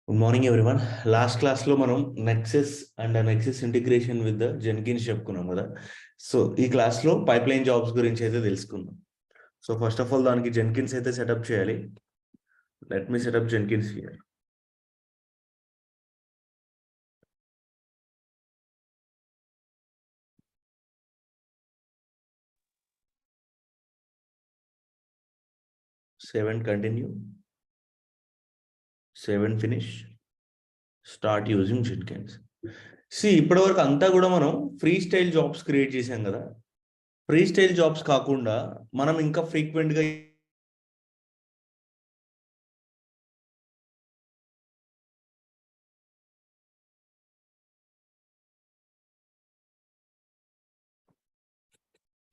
Good morning everyone. Last క్లాస్లో మనం nexus and nexus integration with the Jenkins చెప్పుకున్నాం కదా. సో ఈ క్లాస్లో పైప్ లైన్ జాబ్స్ గురించి అయితే తెలుసుకుందాం. సో ఫస్ట్ ఆఫ్ ఆల్ దానికి జెన్కిన్స్ అయితే సెటప్ చేయాలి. Let me setup Jenkins here. Save and continue, save and finish, start using Jenkins. ఇప్పటివరకు అంతా కూడా మనం ఫ్రీ స్టైల్ జాబ్స్ క్రియేట్ చేసాం కదా. ఫ్రీ స్టైల్ జాబ్స్ కాకుండా మనం ఇంకా ఫ్రీక్వెంట్గా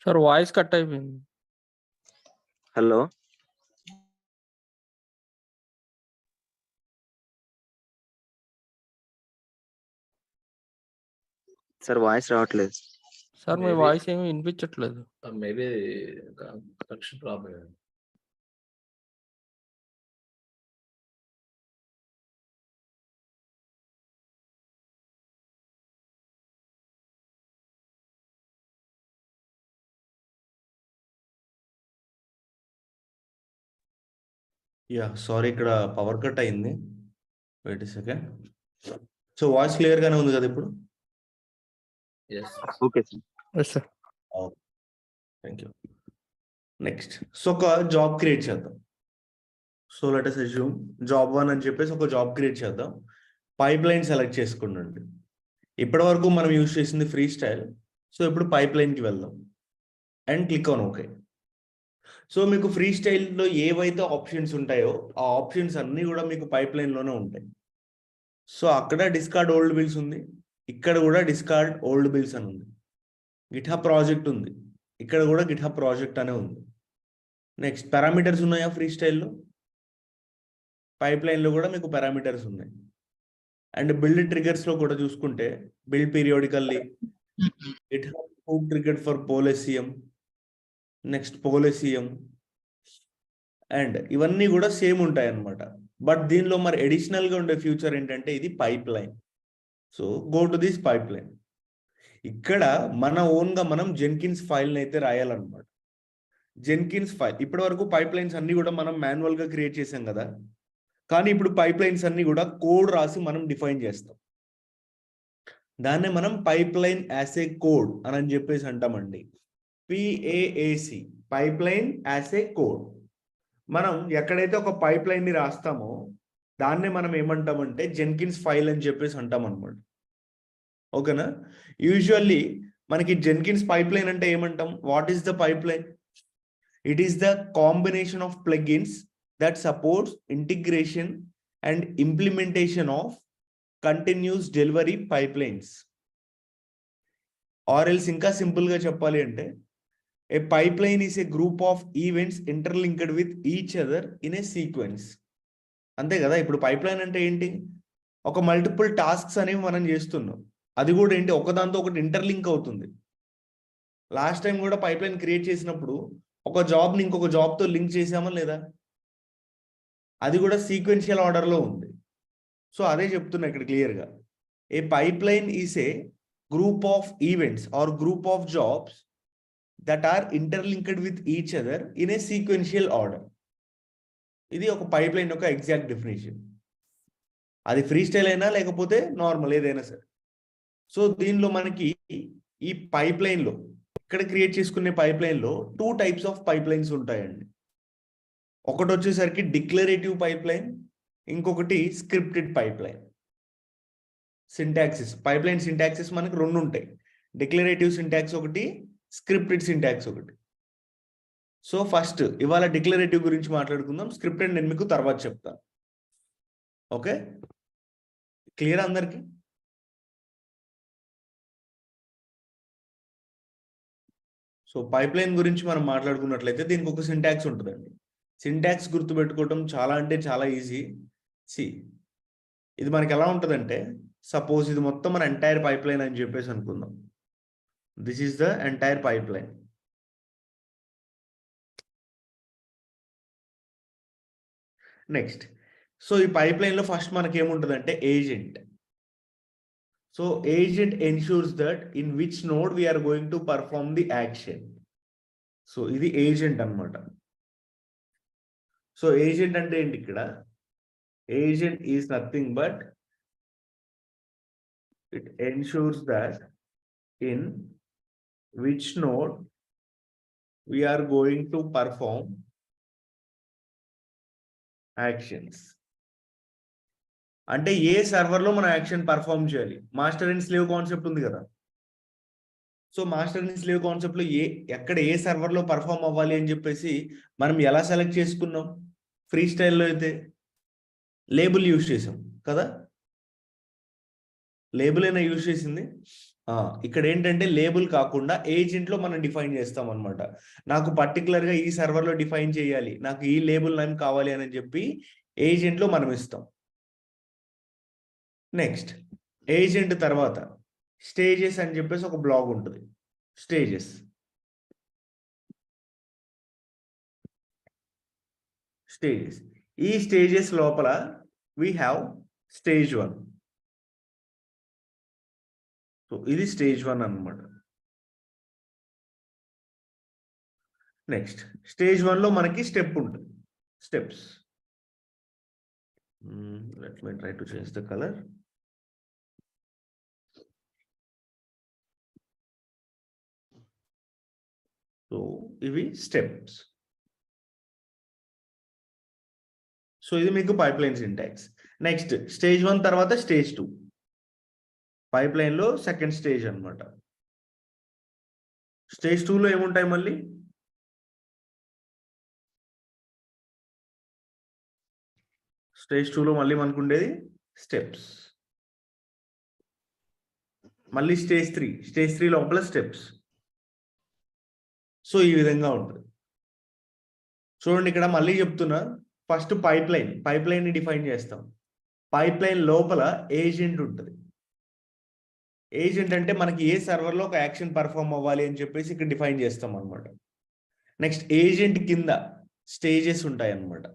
సార్ వాయిస్ కట్ అయిపోయింది. హలో సార్ వాయిస్ రావట్లేదు. సార్ మీ వాయిస్ ఏమీ వినిపించట్లేదు. Maybe connection problem. సారీ, ఇక్కడ పవర్ కట్ అయింది. Wait second. So voice clear గానే ఉంది కదా ఇప్పుడు? Okay sir. Sir thank you. Next, so ఒక జాబ్ క్రియేట్ చేద్దాం. So let us assume job 1 అని చెప్పేసి ఒక జాబ్ క్రియేట్ చేద్దాం. పైప్ లైన్ సెలెక్ట్ చేసుకున్నాండి. ఇప్పటి వరకు మనం యూజ్ చేసింది ఫ్రీ స్టైల్. సో ఇప్పుడు పైప్ లైన్కి వెళ్దాం and click on okay. So మీకు ఫ్రీ స్టైల్లో ఏవైతే ఆప్షన్స్ ఉంటాయో ఆ ఆప్షన్స్ అన్నీ కూడా మీకు పైప్ లైన్లోనే ఉంటాయి. సో అక్కడ డిస్కార్డ్ ఓల్డ్ బిల్స్ ఉంది, ఇక్కడ కూడా డిస్కార్డ్ ఓల్డ్ బిల్స్ అని ఉంది. గిట్హబ్ ప్రాజెక్ట్ ఉంది, ఇక్కడ కూడా గిట్హబ్ ప్రాజెక్ట్ అనే ఉంది. నెక్స్ట్, పారామీటర్స్ ఉన్నాయా ఫ్రీ స్టైల్లో? పైప్ లైన్లో కూడా మీకు పారామీటర్స్ ఉన్నాయి. అండ్ బిల్డ్ ట్రిగర్స్లో కూడా చూసుకుంటే build periodically, GitHub hook triggered for poll SCM, next poll SCM, and ఇవన్నీ కూడా సేమ్ ఉంటాయి అన్నమాట. బట్ దీనిలో మరి అడిషనల్గా ఉండే ఫ్యూచర్ ఏంటంటే ఇది pipe line. So go to this pipe line. ఇక్కడ మన ఓన్గా మనం జెన్కిన్స్ ఫైల్ని అయితే రాయాలన్నమాట. జెన్కిన్స్ ఫైల్, ఇప్పటి వరకు పైప్ లైన్స్ అన్ని కూడా మనం మాన్యువల్గా క్రియేట్ చేసాం కదా. కానీ ఇప్పుడు పైప్ లైన్స్ అన్ని కూడా కోడ్ రాసి మనం డిఫైన్ చేస్తాం. దాన్నే మనం pipe line as a code అని చెప్పేసి అంటామండి. PAAC, pipe line as a code. మనం ఎక్కడైతే ఒక పైప్ లైన్ని రాస్తామో దాన్నే మనం ఏమంటామంటే జెన్కిన్స్ ఫైల్ అని చెప్పేసి అంటాం అనమాట. ఓకేనా? యూజువల్లీ మనకి జెన్కిన్స్ పైప్ లైన్ అంటే ఏమంటాం? What is the pipe line? It is the combination of plugins that supports integration and implementation of continuous delivery pipelines. ఆర్ఎల్స్ ఇంకా సింపుల్గా చెప్పాలి అంటే a pipeline is a group of events interlinked with each other in a sequence. అంతే కదా. ఇప్పుడు pipe line అంటే ఏంటి? ఒక మల్టిపుల్ టాస్క్స్ అనేవి మనం చేస్తున్నాం. అది కూడా ఏంటి, ఒకదాంతో ఒకటి ఇంటర్లింక్ అవుతుంది. లాస్ట్ టైం కూడా పైప్ లైన్ క్రియేట్ చేసినప్పుడు ఒక జాబ్ని ఇంకొక జాబ్తో లింక్ చేసామా లేదా? అది కూడా సీక్వెన్షియల్ ఆర్డర్లో ఉంది. సో అదే చెప్తున్నా ఇక్కడ క్లియర్గా. A pipeline is a group of events or group of jobs that are interlinked with each other in a sequential order. ఇది ఒక పైప్ లైన్ యొక్క ఎగ్జాక్ట్ డెఫినేషన్. అది ఫ్రీ స్టైల్ అయినా లేకపోతే నార్మల్ ఏదైనా సరే. సో దీనిలో మనకి ఈ పైప్ లైన్లో ఇక్కడ క్రియేట్ చేసుకునే పైప్ లైన్లో 2 types ఆఫ్ పైప్ లైన్స్ ఉంటాయండి. ఒకటి వచ్చేసరికి డిక్లరేటివ్ పైప్ లైన్, ఇంకొకటి scripted pipeline. Syntaxes, pipeline syntaxes మనకి 2 ఉంటాయి. డిక్లరేటివ్ సింటాక్స్ ఒకటి, స్క్రిప్టెడ్ సింటాక్స్ ఒకటి. సో ఫస్ట్ ఇవాళ డిక్లరేటివ్ గురించి మాట్లాడుకుందాం. స్క్రిప్టెడ్ నేను మీకు తర్వాత చెప్తాను. ఓకే, క్లియర్ అందరికి? సో పైప్ లైన్ గురించి మనం మాట్లాడుకున్నట్లయితే దీనికి ఒక సింటాక్స్ ఉంటుందండి. సింటాక్స్ గుర్తుపెట్టుకోవటం చాలా అంటే చాలా ఈజీ. ఇది మనకి ఎలా ఉంటుందంటే, సపోజ్ ఇది మొత్తం మన ఎంటైర్ పైప్ లైన్ అని చెప్పేసి అనుకుందాం. This is the entire pipe line. Next, so ఈ పైప్ లైన్ లో ఫస్ట్ మనకి ఏముంటుందంటే agent. So agent ensures that in which node we are going to perform the action. So ఇది ఏజెంట్ అన్నమాట. సో ఏజెంట్ అంటే ఏంటి ఇక్కడ? Agent is nothing but it ensures that in which node we are going to perform actions. అంటే ఏ server లో మనం action perform చేయాలి. Master and slave concept ఉంది కదా. So master and slave concept లో ఎక్కడ ఏ సర్వర్ లో పర్ఫార్మ్ అవ్వాలి అని చెప్పేసి మనం ఎలా సెలెక్ట్ చేసుకున్నాం? ఫ్రీ స్టైల్లో అయితే లేబుల్ యూజ్ చేసాం కదా. లేబుల్ అయినా యూజ్ చేసింది. ఇక్కడ ఏంటంటే లేబుల్ కాకుండా ఏజెంట్ లో మనం డిఫైన్ చేస్తాం అనమాట. నాకు పర్టికులర్ గా ఈ సర్వర్ లో డిఫైన్ చేయాలి, నాకు ఈ లేబుల్ నేమ్ కావాలి అని చెప్పి ఏజెంట్ లో మనం ఇస్తాం. నెక్స్ట్ ఏజెంట్ తర్వాత స్టేజెస్ అని చెప్పేసి ఒక బ్లాగ్ ఉంటుంది. స్టేజెస్ ఈ స్టేజెస్ లోపల we have stage 1. సో ఇది స్టేజ్ 1 అన్నమాట. నెక్స్ట్ స్టేజ్ 1 లో మనకి స్టెప్ ఉంటుంది. Steps. Let me try to change the colour. So ఇవి స్టెప్స్. సో ఇది మీకు pipe line syntax. Next stage 1 తర్వాత స్టేజ్ 2. పైప్ లైన్ లో సెకండ్ స్టేజ్ అన్నమాట. స్టేజ్ 2 లో ఏముంటాయి మళ్ళీ? స్టేజ్ 2 లో మళ్ళీ మనకు ఉండేది స్టెప్స్. మళ్ళీ స్టేజ్ 3 లోపల స్టెప్స్. సో ఈ విధంగా ఉంటుంది. చూడండి ఇక్కడ మళ్ళీ చెప్తున్నా. ఫస్ట్ పైప్ లైన్ ని డిఫైన్ చేస్తాం. పైప్ లైన్ లోపల ఏజెంట్ ఉంటుంది. ఏజెంట్ అంటే మనకి ఏ సర్వర్ లో ఒక యాక్షన్ పర్ఫార్మ్ అవ్వాలి అని చెప్పేసి ఇక్కడ డిఫైన్ చేస్తాం అనమాట. నెక్స్ట్ ఏజెంట్ కింద స్టేజెస్ ఉంటాయి అన్నమాట.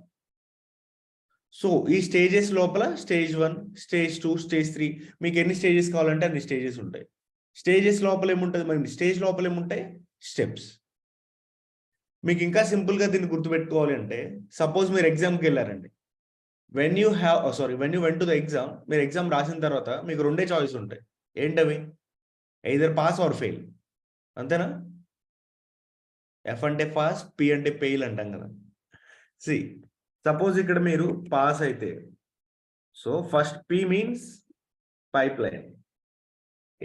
సో ఈ స్టేజెస్ లోపల స్టేజ్ 1, స్టేజ్ 2, స్టేజ్ 3 మీకు ఎన్ని స్టేజెస్ కావాలంటే అన్ని స్టేజెస్ ఉంటాయి. స్టేజెస్ లోపల ఏముంటుంది? మరి స్టేజ్ లోపల ఏముంటాయి? స్టెప్స్. మీకు ఇంకా సింపుల్ గా దీన్ని గుర్తుపెట్టుకోవాలి అంటే, సపోజ్ మీరు ఎగ్జామ్కి వెళ్ళారండి. When you went to the exam, మీరు ఎగ్జామ్ రాసిన తర్వాత మీకు 2 చాయిస్ ఉంటాయి. ఏంటవి? Either pass or fail. అంతేనా? ఎఫ్ అంటే పాస్, పి అంటే ఫెయిల్ అంటాం కదా. సపోజ్ ఇక్కడ మీరు పాస్ అయితే, so first P means pipeline,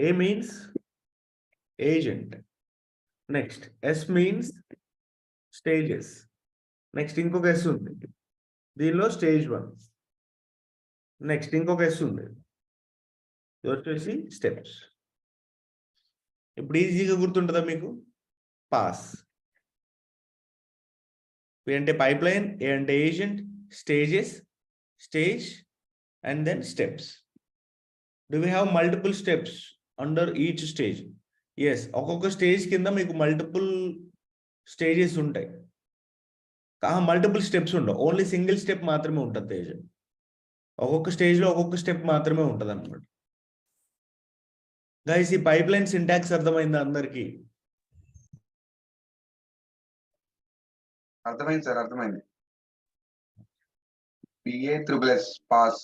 A means agent, next S means stages, next ఇంకొక ఎస్ ఉంది దీనిలో స్టేజ్ 1, నెక్స్ట్ ఇంకొక ఎస్ ఉంది ఇది వచ్చేసి స్టెప్స్. ఇప్పుడు ఈజీగా గుర్తుంటుందా మీకు? పాస్, పి అంటే పైప్ లైన్, ఏ అంటే agent, stages, stage and then steps. Do we have multiple steps under each stage? Yes, ఒక్కొక్క స్టేజ్ కింద మీకు మల్టిపుల్ స్టేజెస్ ఉంటాయి. మల్టిపుల్ స్టెప్స్ ఉండవు, ఓన్లీ సింగిల్ స్టెప్ మాత్రమే ఉంటుంది ఏజెంట్. ఒక్కొక్క స్టేజ్లో ఒక్కొక్క స్టెప్ మాత్రమే ఉంటుంది అన్నమాట. గైస్ ఈ పైప్ లైన్ సింటాక్స్ అర్థమైందా అందరికి? అర్థమైంది సార్, అర్థమైంది. PA++ pass.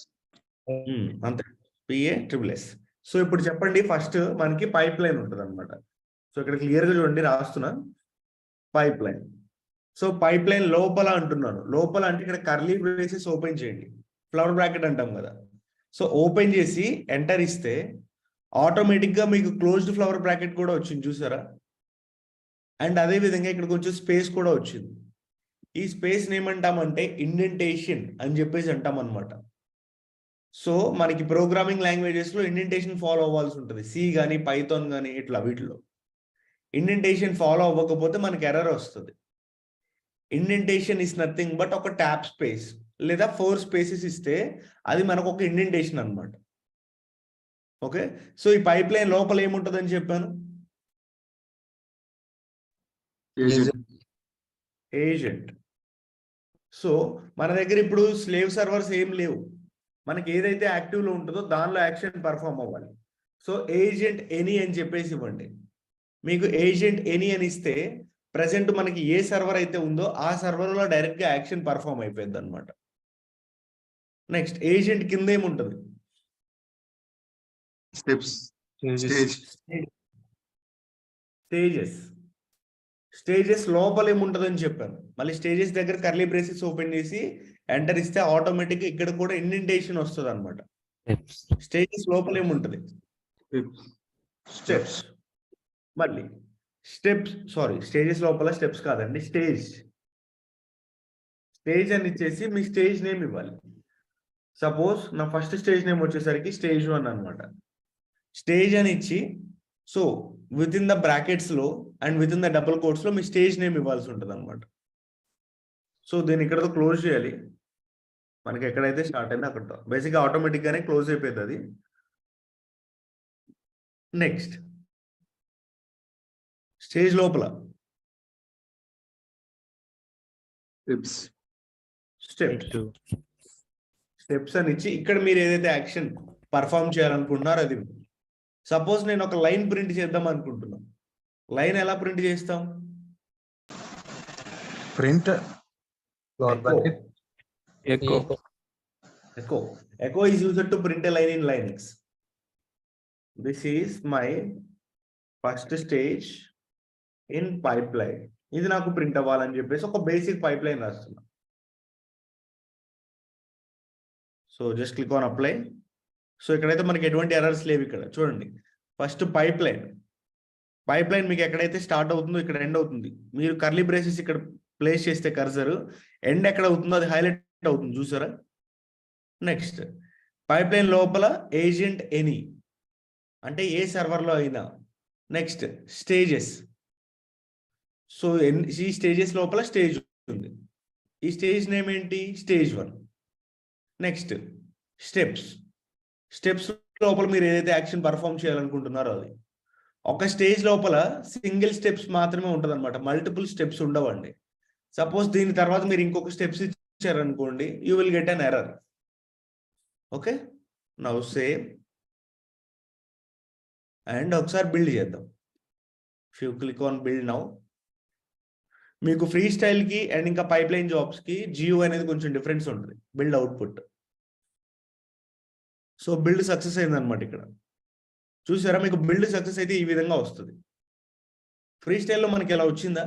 అంతే, PA++. సో ఇప్పుడు చెప్పండి, ఫస్ట్ మనకి పైప్ లైన్ ఉంటుంది అనమాట. సో ఇక్కడ క్లియర్గా చూడండి, రాస్తున్నా pipe line. So pipe line లోపల అంటున్నాను. లోపల అంటే ఇక్కడ కర్లీ బ్రేసెస్ ఓపెన్ చేయండి, ఫ్లవర్ బ్రాకెట్ అంటాం కదా. సో ఓపెన్ చేసి ఎంటర్ ఇస్తే ఆటోమేటిక్గా మీకు క్లోజ్డ్ ఫ్లవర్ బ్రాకెట్ కూడా వచ్చింది, చూసారా? అండ్ అదే విధంగా ఇక్కడ కొంచెం స్పేస్ కూడా వచ్చింది. ఈ స్పేస్ ఏమంటామంటే ఇండెంటేషన్ అని చెప్పేసి అంటాం అనమాట. సో మనకి ప్రోగ్రామింగ్ లాంగ్వేజెస్ లో ఇండెంటేషన్ ఫాలో అవ్వాల్సి ఉంటుంది. సి కానీ పైథాన్ కానీ ఇట్లా వీటిలో ఇండెంటేషన్ ఫాలో అవ్వకపోతే మనకి ఎర్రర్ వస్తుంది. ఇండెంటేషన్ ఇస్ నథింగ్ బట్ ఒక ట్యాప్ స్పేస్ లేదా 4 స్పేసెస్ ఇస్తే అది మనకు ఒక ఇండెంటేషన్ అనమాట. ఓకే, సో ఈ పైప్ లైన్ లోపల ఏముంటుందని చెప్పాను? ఏజెంట్. సో మన దగ్గర ఇప్పుడు స్లేవ్ సర్వర్స్ ఏం లేవు, మనకి ఏదైతే యాక్టివ్లో ఉంటుందో దానిలో యాక్షన్ పర్ఫామ్ అవ్వాలి. సో ఏజెంట్ ఎనీ అని చెప్పేసి ఇవ్వండి. మీకు ఏజెంట్ ఎనీ అని ఇస్తే ప్రజెంట్ మనకి ఏ సర్వర్ అయితే ఉందో ఆ సర్వర్లో డైరెక్ట్గా యాక్షన్ పర్ఫామ్ అయిపోయింది అనమాట. నెక్స్ట్ ఏజెంట్ కింద ఏముంటుంది? Steps. Stage. స్టేజెస్ లోపల ఏముంటుందని చెప్పాను. మళ్ళీ స్టేజెస్ దగ్గర కర్లీ బ్రేసెస్ ఓపెన్ చేసి ఎంటర్ ఇస్తే ఆటోమేటిక్ ఇక్కడ కూడా ఇండెంటేషన్ వస్తుంది అనమాట. స్టేజెస్ లోపల ఏముంటుంది? స్టెప్స్. మళ్ళీ స్టెప్స్, సారీ స్టేజెస్ లోపల స్టెప్స్ కాదండి, స్టేజ్ అని ఇచ్చేసి మీ స్టేజ్ నేమ్ ఇవ్వాలి. సపోజ్ నా ఫస్ట్ స్టేజ్ నేమ్ వచ్చేసరికి స్టేజ్ 1 అనమాట. స్టేజ్ అని ఇచ్చి so within the brackets లో and within the double quotes లో మీ స్టేజ్ నేమ్ ఇవ్వాల్సి ఉంటుంది అనమాట. సో దీన్ని ఇక్కడతో క్లోజ్ చేయాలి. మనకి ఎక్కడైతే స్టార్ట్ అయిందో అక్కడ బేసిక్గా ఆటోమేటిక్ గానే క్లోజ్ అయిపోయింది అది. నెక్స్ట్ స్టేజ్ లోపల స్టెప్స్ అని ఇచ్చి ఇక్కడ మీరు ఏదైతే యాక్షన్ పర్ఫామ్ చేయాలనుకుంటున్నారో అది. సపోజ్ నేను ఒక లైన్ ప్రింట్ చేద్దాం అనుకుంటున్నాను. లైన్ ఎలా ప్రింట్ చేస్తాం? Print. Echo is used to print a line in Linux. This is my first stage in pipeline. ఇది నాకు ప్రింట్ అవ్వాలని చెప్పేసి ఒక బేసిక్ పైప్ లైన్ రాస్తున్నా. So just click on apply. So ఇక్కడైతే మనకి ఎటువంటి ఎర్రర్స్ లేవు. ఇక్కడ చూడండి, ఫస్ట్ పైప్ లైన్ మీకు ఎక్కడైతే స్టార్ట్ అవుతుందో ఇక్కడ ఎండ్ అవుతుంది. మీరు కర్లీ బ్రేసెస్ ఇక్కడ ప్లేస్ చేస్తే కర్సర్ ఎండ్ ఎక్కడ అవుతుందో అది హైలైట్ అవుతుంది, చూసారా? నెక్స్ట్ పైప్ లైన్ లోపల ఏజెంట్ ఎనీ అంటే ఏ సర్వర్లో అయినా. Next stages. సో ఈ స్టేజెస్ లోపల స్టేజ్ ఉంది. ఈ స్టేజ్ నేమ్ ఏంటి? స్టేజ్ 1. నెక్స్ట్ స్టెప్స్ లోపల మీరు ఏదైతే యాక్షన్ పర్ఫామ్ చేయాలనుకుంటున్నారో అది. ఒక స్టేజ్ లోపల సింగిల్ స్టెప్స్ మాత్రమే ఉంటుంది అనమాట, మల్టిపుల్ స్టెప్స్ ఉండవండి. సపోజ్ దీని తర్వాత మీరు ఇంకొక స్టెప్స్ ఇచ్చారనుకోండి, you will get an error. Okay, now save and ఒకసారి బిల్డ్ చేద్దాం. If you click on build now, మీకు ఫ్రీ స్టైల్కి అండ్ ఇంకా పైప్ లైన్ జాబ్స్కి జియో అనేది కొంచెం డిఫరెన్స్ ఉంటుంది. Build output. So build success అయిందనమాట. ఇక్కడ చూసారా, మీకు బిల్డ్ సక్సెస్ అయితే ఈ విధంగా వస్తుంది. ఫ్రీ స్టైల్లో మనకి ఎలా వచ్చిందా?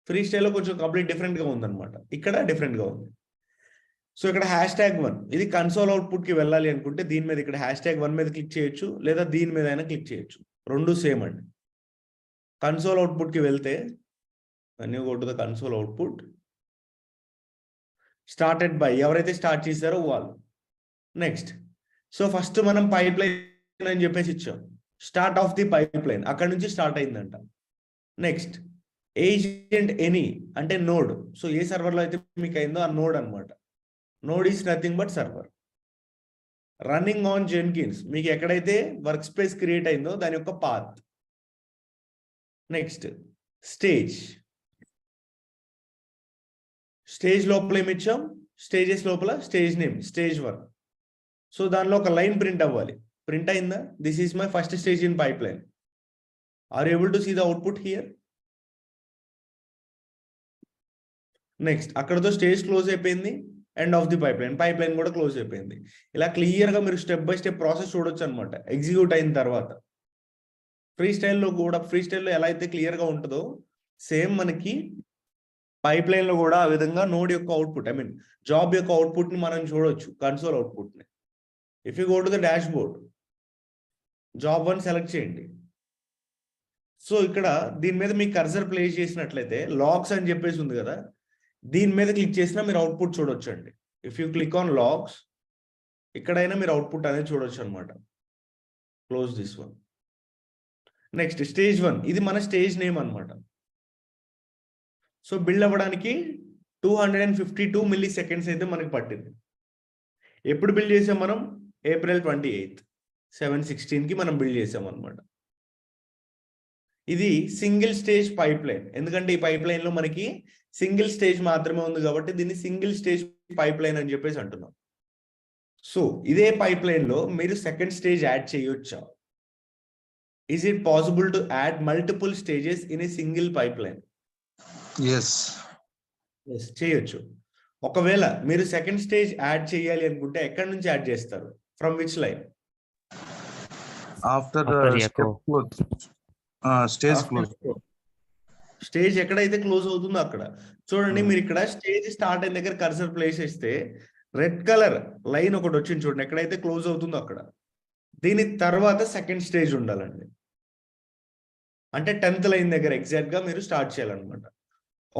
ఫ్రీ స్టైల్లో కొంచెం కంప్లీట్ డిఫరెంట్గా ఉందన్నమాట. ఇక్కడ డిఫరెంట్గా ఉంది. సో ఇక్కడ #1 ఇది కన్సోల్ అవుట్పుట్కి వెళ్ళాలి అనుకుంటే దీని మీద ఇక్కడ #1 మీద క్లిక్ చేయొచ్చు, లేదా దీని మీద అయినా క్లిక్ చేయొచ్చు. రెండు సేమ్ అండి. కన్సోల్ అవుట్పుట్కి వెళ్తే అన్నీ go to the console output. Started by ఎవరైతే స్టార్ట్ చేశారో వాళ్ళు. నెక్స్ట్ సో ఫస్ట్ మనం పైప్ లైన్ అని చెప్పేసి ఇచ్చాం. Start of the pipe line అక్కడ నుంచి స్టార్ట్ అయిందంట. నెక్స్ట్ ఏజెంట్ ఎనీ అంటే నోడ్. సో ఏ సర్వర్లో అయితే మీకు అయిందో ఆ నోడ్ అనమాట. Node is nothing but server. Running on Jenkins మీకు ఎక్కడైతే వర్క్ స్పేస్ క్రియేట్ అయిందో దాని యొక్క పాత్. నెక్స్ట్ స్టేజ్ లోపల ఏమి ఇచ్చాం? స్టేజెస్ లోపల స్టేజ్ నేమ్ స్టేజ్ 1. సో దానిలో ఒక లైన్ ప్రింట్ అవ్వాలి. ప్రింట్ అయిందా? This is my first stage in pipeline. Are able to see the output here? Next అక్కడతో స్టేజ్ క్లోజ్ అయిపోయింది. End of the pipeline కూడా close అయిపోయింది. ఇలా క్లియర్గా మీరు స్టెప్ బై స్టెప్ ప్రాసెస్ చూడొచ్చు అనమాట ఎగ్జిక్యూట్ అయిన తర్వాత. ఫ్రీ స్టైల్లో ఎలా అయితే క్లియర్గా ఉంటుందో సేమ్ మనకి పైప్ లైన్లో కూడా ఆ విధంగా నోడ్ యొక్క అవుట్పుట్, జాబ్ యొక్క అవుట్పుట్ని మనం చూడొచ్చు, కన్సోల్ అవుట్పుట్ని. If you go to the dashboard, job 1 select చేయండి. సో ఇక్కడ దీని మీద మీ కర్సర్ ప్లేస్ చేసినట్లయితే లాగ్స్ అని చెప్పేసి ఉంది కదా, దీని మీద క్లిక్ చేసినా మీరు అవుట్పుట్ చూడొచ్చు అండి. If you click on logs ఇక్కడైనా మీరు అవుట్పుట్ అనేది చూడొచ్చు అనమాట. Close this one. Next stage 1 ఇది మన స్టేజ్ నేమ్ అనమాట. సో బిల్డ్ అవ్వడానికి 252 మిల్లీ సెకండ్స్ అయితే మనకి పట్టింది. ఎప్పుడు బిల్డ్ చేసాం మనం? April 28, 7:16కి మనం బిల్డ్ చేసాం అనమాట. ఇది సింగిల్ స్టేజ్ పైప్ లైన్. ఎందుకంటే ఈ పైప్ లైన్ లో మనకి సింగిల్ స్టేజ్ మాత్రమే ఉంది కాబట్టి దీన్ని సింగిల్ స్టేజ్ పైప్ లైన్ అని చెప్పేసి అంటున్నాం. సో ఇదే పైప్ లైన్ లో మీరు సెకండ్ స్టేజ్ యాడ్ చేయొచ్చా? Is it possible to add multiple stages in a single pipe line? Yes. చేయొచ్చు. ఒకవేళ మీరు సెకండ్ స్టేజ్ యాడ్ చేయాలి అనుకుంటే ఎక్కడి నుంచి యాడ్ చేస్తారు? From which line? After After the echo. step close. Stage close. Stage ఎక్కడైతే క్లోజ్ అవుతుందో అక్కడ చూడండి. Hmm. మీరు ఇక్కడ స్టేజ్ స్టార్ట్ అయిన దగ్గర కర్సర్ ప్లేస్ చేస్తే రెడ్ కలర్ లైన్ ఒకటి వచ్చింది చూడండి. ఎక్కడైతే క్లోజ్ అవుతుందో అక్కడ. దీని తర్వాత సెకండ్ స్టేజ్ ఉండాలండి. అంటే 10th లైన్ దగ్గర ఎగ్జాక్ట్ గా మీరు స్టార్ట్ చేయాలన్నమాట.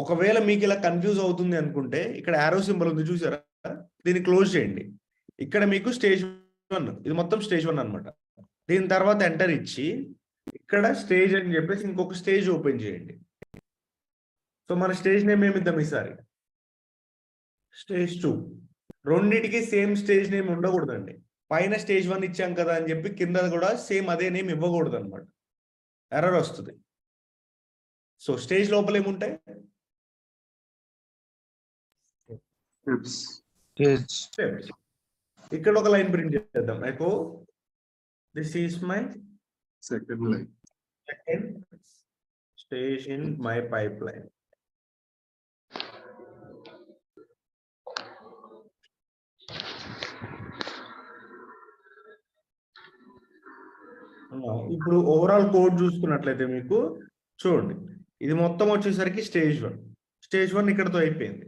ఒకవేళ మీకు ఇలా కన్ఫ్యూజ్ అవుతుంది అనుకుంటే ఇక్కడ యారో సింబల్ ఉంది చూసారా, దీన్ని క్లోజ్ చేయండి. ఇక్కడ మీకు స్టేజ్ 1, ఇది మొత్తం స్టేజ్ 1 అన్నమాట. దీని తర్వాత ఎంటర్ ఇచ్చి ఇక్కడ స్టేజ్ అని చెప్పేసి ఇంకొక స్టేజ్ ఓపెన్ చేయండి. సో మన స్టేజ్ నేమ్ ఏమిద్దాం ఈసారి? స్టేజ్ 2. రెండింటికి సేమ్ స్టేజ్ నేమ్ ఉండకూడదండి. పైన స్టేజ్ 1 ఇచ్చాం కదా అని చెప్పి కింద కూడా సేమ్ అదే నేమ్ ఇవ్వకూడదు అనమాట, ఎర్రర్ వస్తుంది. సో స్టేజ్ లోపల ఏముంటాయి? Stage. స్టెప్స్. ఇక్కడ ఒక లైన్ ప్రింట్ చేద్దాం. Echo this is my Second line. Second stage in my pipeline. ఇప్పుడు ఓవరాల్ కోడ్ చూసుకున్నట్లయితే మీకు చూడండి, ఇది మొత్తం వచ్చేసరికి స్టేజ్ 1. స్టేజ్ 1 ఇక్కడతో అయిపోయింది.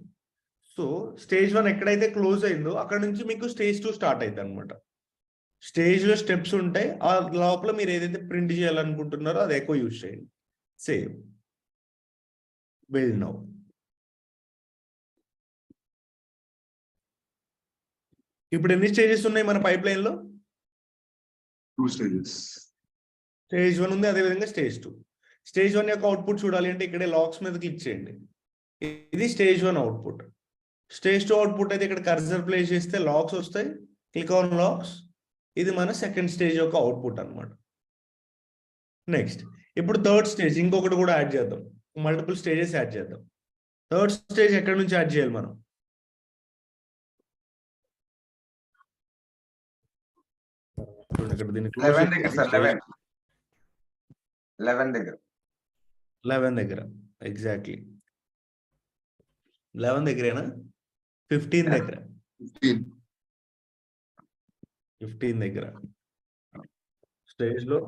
సో స్టేజ్ 1 ఎక్కడైతే క్లోజ్ అయిందో అక్కడ నుంచి మీకు స్టేజ్ 2 స్టార్ట్ అవుతుంది అనమాట. స్టేజ్ లో స్టెప్స్ ఉంటాయి. ఆ లోపల మీరు ఏదైతే ప్రింట్ చేయాలనుకుంటున్నారో అది ఎక్కువ యూజ్ చేయండి. Save, build now. ఇప్పుడు ఎన్ని స్టేజెస్ ఉన్నాయి మన పైప్ లైన్ లో? 2 stages. స్టేజ్ 1 ఉంది, అదేవిధంగా స్టేజ్ 2. స్టేజ్ 1 యొక్క అవుట్పుట్ చూడాలి అంటే ఇక్కడే లాక్స్ మీద క్లిక్ చేయండి. ఇది స్టేజ్ 1 అవుట్పుట్. స్టేజ్ 2 అవుట్పుట్ అయితే ఇక్కడ కర్సర్ ప్లేస్ చేస్తే లాక్స్ వస్తాయి. Click on lakhs. ఇది మన సెకండ్ స్టేజ్ యొక్క అవుట్పుట్ అన్నమాట. నెక్స్ట్ ఇప్పుడు థర్డ్ స్టేజ్ ఇంకొకటి కూడా యాడ్ చేద్దాం. మల్టిపుల్ స్టేజెస్ యాడ్ చేద్దాం. థర్డ్ స్టేజ్ ఎక్కడి నుంచి యాడ్ చేయాలి మనం? చూడండి ఇక్కడ దీన్ని 11 దగ్గర సార్ 11 దగ్గర 11 దగ్గర ఎగ్జాక్ట్లీ 11 దగ్గరేనా? 15 దగ్గర 15 దగ్గర స్టేజ్ లో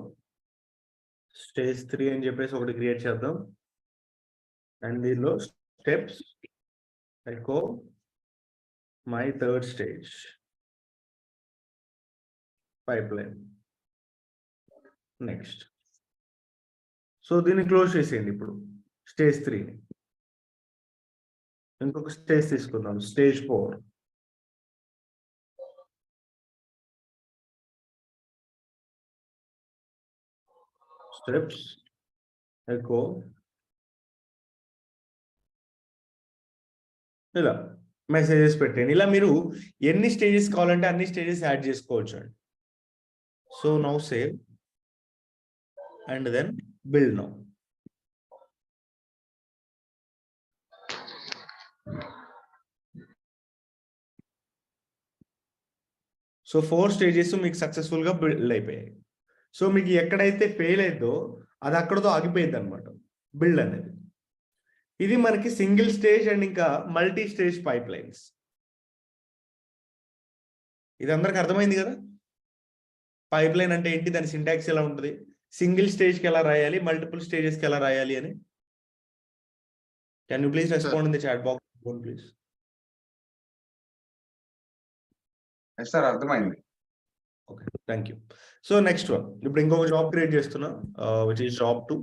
స్టేజ్ 3 అని చెప్పేసి ఒకటి క్రియేట్ చేద్దాం. అండ్ దీనిలో steps echo my third stage pipe line. Next so దీన్ని క్లోజ్ చేసేయండి. ఇప్పుడు స్టేజ్ 3ని ఇంకొక స్టేజ్ తీసుకుందాం, స్టేజ్ 4. స్టెప్స్ ఎకో ఇలా మెసేజెస్ పెట్టండి. ఇలా మీరు ఎన్ని స్టేజెస్ కావాలంటే అన్ని స్టేజెస్ యాడ్ చేసుకోవచ్చు అండి. So now save and then build now. So 4 stages మీకు సక్సెస్ఫుల్ గా బిల్డ్ అయిపోయాయి. సో మీకు ఎక్కడైతే ఫెయిల్ అయిందో అది అక్కడతో ఆగిపోయింది అనమాట బిల్డ్ అనేది. ఇది మనకి సింగిల్ స్టేజ్ అండ్ ఇంకా మల్టీ స్టేజ్ పైప్ లైన్స్. ఇది అందరికి అర్థమైంది కదా? పైప్ లైన్ అంటే ఏంటి, దాని సింటాక్స్ ఎలా ఉంటుంది, సింగిల్ స్టేజ్కి ఎలా రాయాలి, మల్టిపుల్ స్టేజెస్కి ఎలా రాయాలి అని. Can you please respond in the chat box please? Sir అర్థమైంది. Okay, thank you. So next one, ఇప్పుడు ఇంకొక జాబ్ క్రియేట్ చేస్తున్నా which is job 2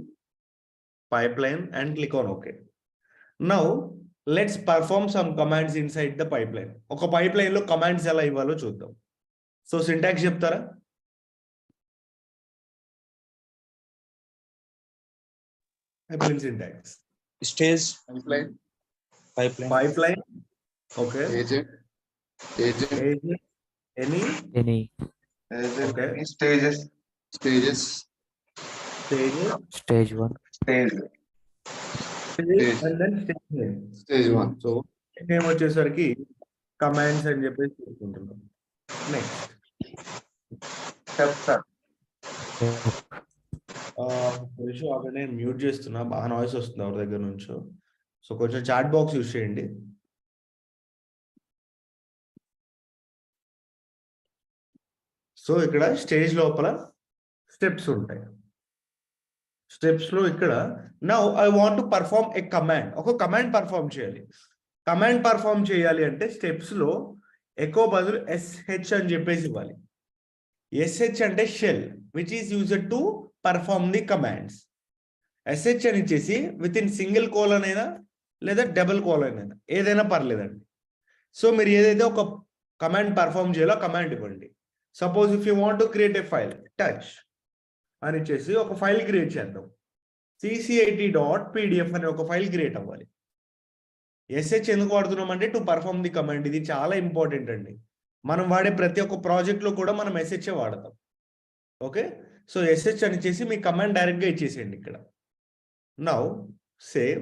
pipeline and click on okay. Now let's perform some commands inside the pipe line. ఒక pipeline లో commands ఎలా ఇవ్వాలో చూద్దాం. So syntax చెప్తారా? Pipeline syntax Stage. Pipeline. Pipeline okay, Agent. Any Any. Okay. Stages. Stages. Stage 1. Stage. and then stage name. Stage 1. So name వచ్చేసరికి commands అని చెప్పేసి తీసుకుంటున్నాం. Next Step, sir. అక్కడ నేను మ్యూట్ చేస్తున్నా, బాగా నాయిస్ వస్తుంది ఎవరి దగ్గర నుంచో. సో కొంచెం చాట్ బాక్స్ యూస్ చేయండి. సో ఇక్కడ స్టేజ్ లోపల స్టెప్స్ ఉంటాయి. స్టెప్స్ లో ఇక్కడ now I want to perform A command. ఒక కమాండ్ పర్ఫార్మ్ చేయాలి. కమాండ్ పర్ఫార్మ్ చేయాలి అంటే స్టెప్స్ లో ఎకో బదులు SH అని చెప్పేసి ఇవ్వాలి. SH అంటే shell which is used to perform the commands. SH అని ఇచ్చేసి విత్ ఇన్ సింగిల్ కోలన్ అయినా లేదా డబుల్ కోలన్ అయినా ఏదైనా పర్లేదండి. సో మీరు ఏదైతే ఒక కమాండ్ పర్ఫార్మ్ చేయాలో కమాండ్ ఇవ్వండి. Suppose if you want to create a file, touch అని ఇచ్చేసి ఒక ఫైల్ క్రియేట్ చేద్దాం. CCIT.pdf అనే ఒక ఫైల్ క్రియేట్ అవ్వాలి. SH ఎందుకు వాడుతున్నాం అంటే టు పర్ఫార్మ్ ది కమాండ్. ఇది చాలా ఇంపార్టెంట్ అండి. మనం వాడే ప్రతి ఒక్క ప్రాజెక్ట్ లో కూడా మనం SH వాడతాం. ఓకే, సో SH అని ఇచ్చేసి మీ కమాండ్ డైరెక్ట్ గా ఇచ్చేసేయండి ఇక్కడ. Now save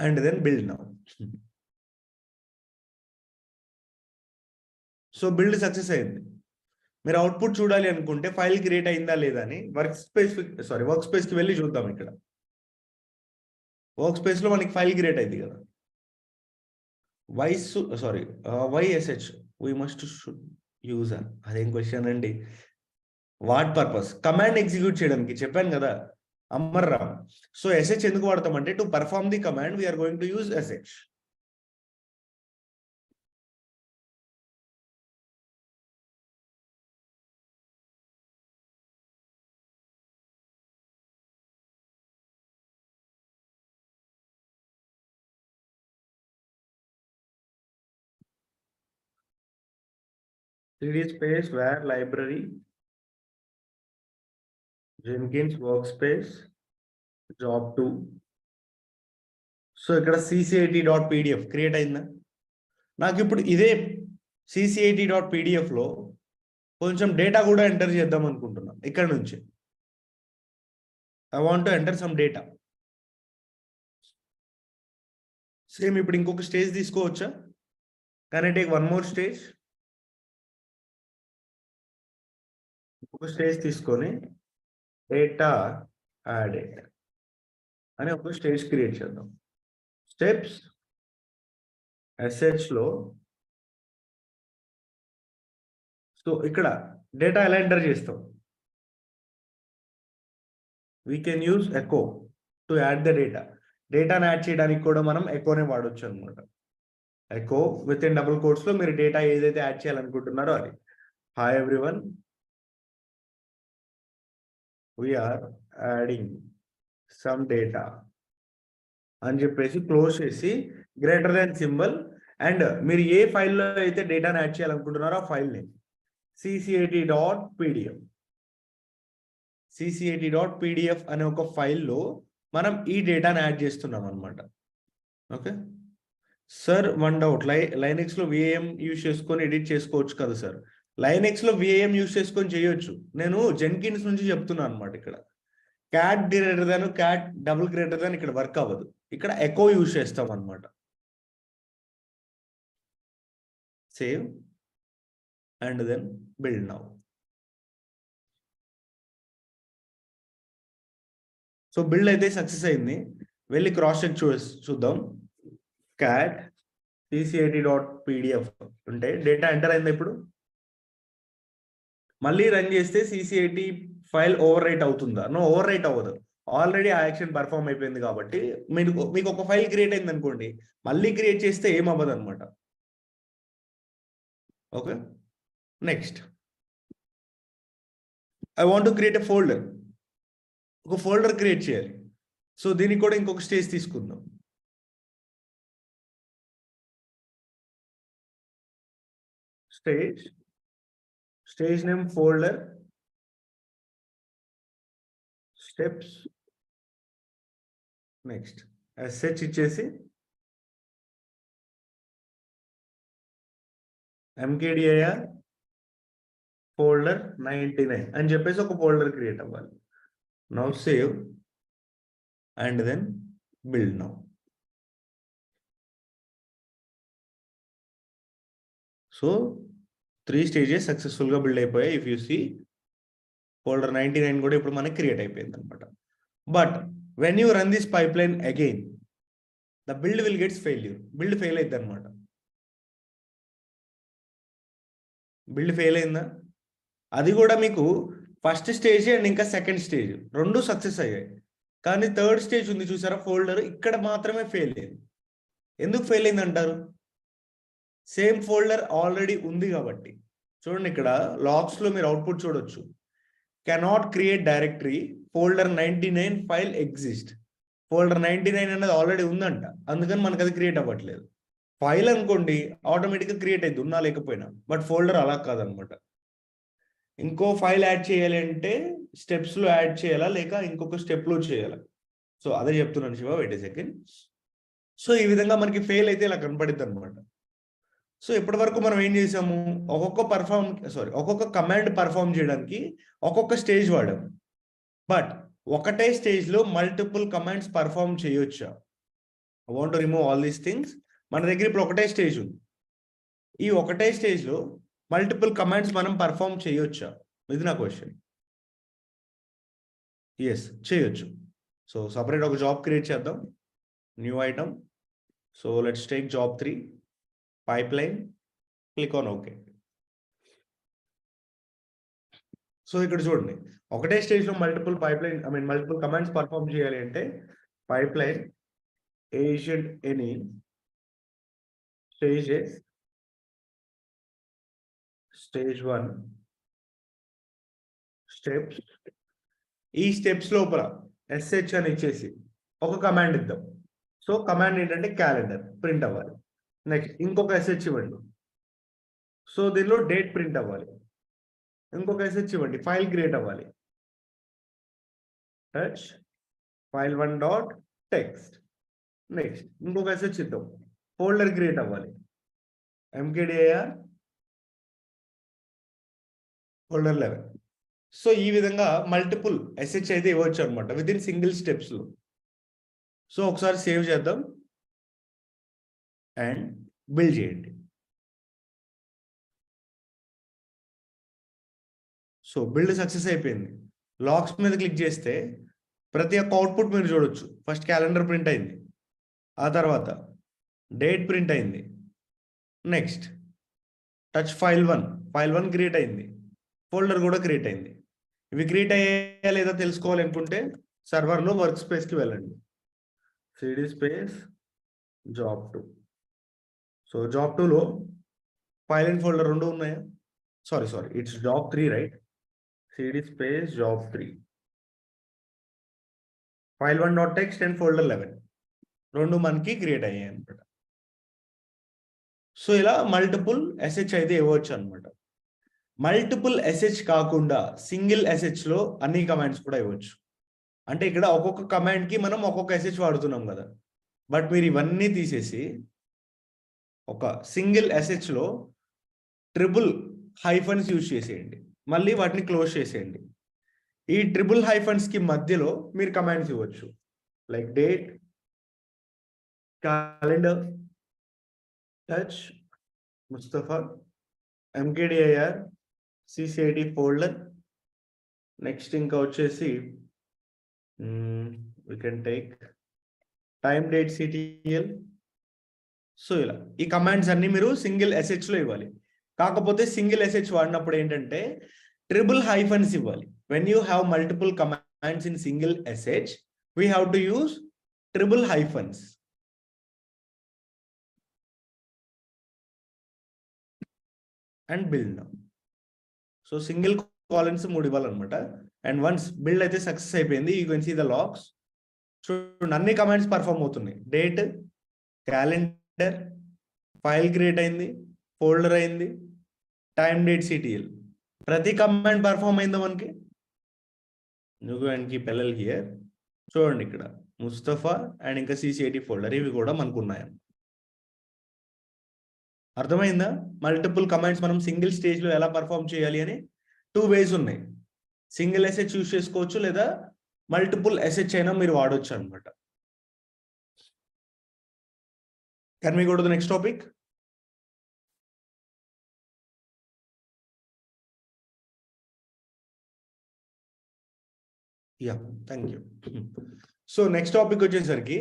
and then build. Now so build success అయింది. మీరు అవుట్పుట్ చూడాలి అనుకుంటే ఫైల్ క్రియేట్ అయిందా లేదా అని వర్క్ స్పేస్ కి వెళ్ళి చూద్దాం. ఇక్కడ వర్క్ స్పేస్ లో మనకి ఫైల్ క్రియేట్ అయింది కదా. Why SH we must use. అదేం క్వశ్చన్ అండి. What purpose? కమాండ్ ఎగ్జిక్యూట్ చేయడానికి చెప్పాను కదా అమ్మర్రా. సో SH ఎందుకు వాడతామంటే to perform the command we are going to use SH. CD space where library Jenkins workspace job 2. So ఇక్కడ CCIT.pdf క్రియేట్ అయిందా? నాకు ఇప్పుడు ఇదే CCIT.pdf లో కొంచెం డేటా కూడా ఎంటర్ చేద్దాం అనుకుంటున్నాం. ఇక్కడ నుంచి I want to enter some data. Same ఇప్పుడు ఇంకొక స్టేజ్ తీసుకోవచ్చా? Can I take one more stage? ఒక స్టేజ్ తీసుకొని డేటా యాడెడ్ అని ఒక స్టేజ్ క్రియేట్ చేద్దాం. స్టెప్స్ SH లో సో ఇక్కడ డేటా ఎలా ఎంటర్ చేస్తాం? We can use echo to add the data. డేటాను యాడ్ చేయడానికి కూడా మనం ఎకోనే వాడొచ్చు అనమాట. Echo with in double quotes లో మీరు డేటా ఏదైతే యాడ్ చేయాలనుకుంటున్నారో అది. Hi everyone, we are adding some data అని చెప్పేసి క్లోజ్ చేసి గ్రేటర్ దాన్ సింబల్ అండ్ మీరు ఏ ఫైల్లో అయితే డేటాను యాడ్ చేయాలనుకుంటున్నారో ఆ ఫైల్ నేమ్ CCIT.pdf. CCIT.pdf అనే ఒక ఫైల్లో మనం ఈ డేటాను యాడ్ చేస్తున్నాం అనమాట. Okay sir, one doubt. Linux లో VAM యూజ్ చేసుకొని ఎడిట్ చేసుకోవచ్చు కదా సార్? లైనెక్స్ లో VAM యూజ్ చేసుకొని చేయొచ్చు. నేను జెన్కిన్స్ నుంచి చెప్తున్నాను అనమాట. ఇక్కడ cat greater than cat double greater than ఇక్కడ వర్క్ అవ్వదు. ఇక్కడ ఎకో యూజ్ చేస్తాం అనమాట. Save and then build. Now so build అయితే సక్సెస్ అయింది. వెళ్ళి క్రాస్ చెక్ చూద్దాం. క్యాట్ CCIT.pdf అంటే డేటా ఎంటర్ అయింది. ఇప్పుడు మళ్ళీ రన్ చేస్తే CCIT ఫైల్ ఓవర్ రైట్ అవుతుందా? నో, ఓవర్ రైట్ అవ్వదు. ఆల్రెడీ ఆ యాక్షన్ పర్ఫామ్ అయిపోయింది కాబట్టి మీకు ఒక ఫైల్ క్రియేట్ అయింది అనుకోండి, మళ్ళీ క్రియేట్ చేస్తే ఏం అవ్వదు అనమాట. Okay, next I want to create a folder. ఒక ఫోల్డర్ క్రియేట్ చేయాలి. సో దీనికి కూడా ఇంకొక స్టేజ్ తీసుకుందాం. Stage name folder, steps, next SH ఇచ్చేసి mkdir ఫోల్డర్ 99 అని చెప్పేసి ఒక ఫోల్డర్ క్రియేట్ అవ్వాలి. Now save and then build now. So 3 stages successful గా build అయిపోయాయి. If you see folder 99 కూడా ఇప్పుడు మనకి క్రియేట్ అయిపోయింది అనమాట. But when you run this pipeline again, the build will get failure. Build fail అయింది అనమాట. బిల్డ్ ఫెయిల్ అయిందా? అది కూడా మీకు ఫస్ట్ స్టేజ్ అండ్ ఇంకా సెకండ్ స్టేజ్ రెండు సక్సెస్ అయ్యాయి. కానీ థర్డ్ స్టేజ్ ఉంది చూసారా ఫోల్డర్, ఇక్కడ మాత్రమే ఫెయిల్ అయింది. ఎందుకు ఫెయిల్ అయింది అంటారు? సేమ్ ఫోల్డర్ ఆల్రెడీ ఉంది కాబట్టి. చూడండి ఇక్కడ లాగ్స్ లో మీరు అవుట్పుట్ చూడొచ్చు. Cannot create directory folder 99 file exist. Folder 99 అనేది ఆల్రెడీ ఉందంట, అందుకని మనకు అది క్రియేట్ అవ్వట్లేదు. ఫైల్ అనుకోండి ఆటోమేటిక్గా క్రియేట్ అయింది ఉన్నా లేకపోయినా, బట్ ఫోల్డర్ అలా కాదనమాట. ఇంకో ఫైల్ యాడ్ చేయాలి అంటే స్టెప్స్లో యాడ్ చేయాలా లేక ఇంకొక స్టెప్లో చేయాలా? సో అదే చెప్తున్నాను శివ, వెయిట్ ఏ సెకండ్. సో ఈ విధంగా మనకి ఫెయిల్ అయితే ఇలా కనపడిద్ది అనమాట. సో ఇప్పటి వరకు మనం ఏం చేసాము, ఒక్కొక్క కమాండ్ పర్ఫామ్ చేయడానికి ఒక్కొక్క స్టేజ్ వాడాము. బట్ ఒకటే స్టేజ్లో మల్టిపుల్ కమాండ్స్ పర్ఫామ్ చేయొచ్చా? I want to remove all these things. మన దగ్గర ఇప్పుడు ఒకటే స్టేజ్ ఉంది. ఈ ఒకటే స్టేజ్లో మల్టిపుల్ కమాండ్స్ మనం పర్ఫామ్ చేయొచ్చా? ఇది నా క్వశ్చన్. ఎస్, చేయొచ్చు. సో సపరేట్ ఒక జాబ్ క్రియేట్ చేద్దాం. New item. So let's take job 3 pipeline. Click on okay. So ఇక్కడ చూడండి, ఒకటే స్టేజ్లో మల్టిపుల్ మల్టిపుల్ కమాండ్స్ పర్ఫామ్ చేయాలి అంటే pipeline agent any stages stage 1 steps. ఈ స్టెప్స్ లోపల SH అని ఇచ్చేసి ఒక కమాండ్ ఇద్దాం. సో కమాండ్ ఏంటంటే క్యాలెండర్ ప్రింట్ అవ్వాలి. నెక్స్ట్ ఇంకొక SH ఇవ్వండి. సో దీనిలో డేట్ ప్రింట్ అవ్వాలి. ఇంకొక SH ఇవ్వండి, ఫైల్ క్రియేట్ అవ్వాలి. Touch file1 dot text. Next ఇంకొక SH ఇద్దాం, ఫోల్డర్ క్రియేట్ అవ్వాలి. mkdir folder 11. సో ఈ విధంగా మల్టిపుల్ SH అయితే ఇవ్వచ్చు అనమాట విత్ ఇన్ సింగిల్ స్టెప్స్ లో. సో ఒకసారి సేవ్ చేద్దాం అండ్ బిల్డ్ చేయండి. సో బిల్డ్ సక్సెస్ అయిపోయింది. లాగ్స్ మీద క్లిక్ చేస్తే ప్రతి ఒక్క అవుట్పుట్ మీరు చూడొచ్చు. ఫస్ట్ క్యాలెండర్ ప్రింట్ అయింది, ఆ తర్వాత డేట్ ప్రింట్ అయింది. నెక్స్ట్ టచ్ ఫైల్ 1 క్రియేట్ అయింది, ఫోల్డర్ కూడా క్రియేట్ అయింది. ఇవి క్రియేట్ అయ్యా లేదా తెలుసుకోవాలి అనుకుంటే సర్వర్లో వర్క్ స్పేస్కి వెళ్ళండి. cd space job 2. So job 2లో ఫైల్ అండ్ ఫోల్డర్ రెండు ఉన్నాయా? Sorry it's job 3 right. cd space job 3 file1 dot text and folder 11 రెండు మనకి క్రియేట్ అయ్యాయి అనమాట. సో ఇలా మల్టిపుల్ SH అయితే ఇవ్వచ్చు అనమాట. మల్టిపుల్ SH కాకుండా సింగిల్ SH లో అన్ని కమాండ్స్ కూడా ఇవ్వచ్చు. అంటే ఇక్కడ ఒక్కొక్క కమాండ్కి మనం ఒక్కొక్క SH వాడుతున్నాం కదా. బట్ మీరు ఇవన్నీ తీసేసి ఒక సింగిల్ SH లో ట్రిపుల్ హైఫన్స్ యూజ్ చేసేయండి, మళ్ళీ వాటిని క్లోజ్ చేసేయండి. ఈ ట్రిపుల్ హైఫన్స్కి మధ్యలో మీరు కమాండ్స్ ఇవ్వచ్చు, like date, calendar, touch, Mustafa, mkdir, ccid folder. Next ఇంకా వచ్చేసి we can take time date ctl. So ఇలా ఈ కమాండ్స్ అన్ని మీరు సింగిల్ SH లో ఇవ్వాలి. కాకపోతే సింగిల్ SH వాడినప్పుడు ఏంటంటే ట్రిపుల్ హైఫన్స్ ఇవ్వాలి. when you have multiple commands in single SH, we have to use triple hyphens. And build now. So single columns 3 ఇవ్వాలన్నమాట. అండ్ వన్స్ బిల్డ్ అయితే సక్సెస్ అయిపోయింది. You can see the logs. చూడండి అన్ని commands perform అవుతున్నాయి. Date, calendar, file create అయింది, folder అయింది, time date ctl. ప్రతి command perform అయిందో మనకి. నువ్వు పిల్లలు హియర్ చూడండి, ఇక్కడ ముస్తఫా అండ్ ఇంకా ccid ఫోల్డర్ ఇవి కూడా మనకు ఉన్నాయి. అర్థమైందా? మల్టిపుల్ కమాండ్స్ మనం సింగిల్ స్టేజ్లో ఎలా పర్ఫామ్ చేయాలి అని 2 ways ఉన్నాయి. సింగిల్ SH యూజ్ చేసుకోవచ్చు, లేదా మల్టిపుల్ ఎస్హెచ్ అయినా మీరు వాడొచ్చు అనమాట. Can we go to the next topic? Yeah, thank you. So next topic వచ్చేసరికి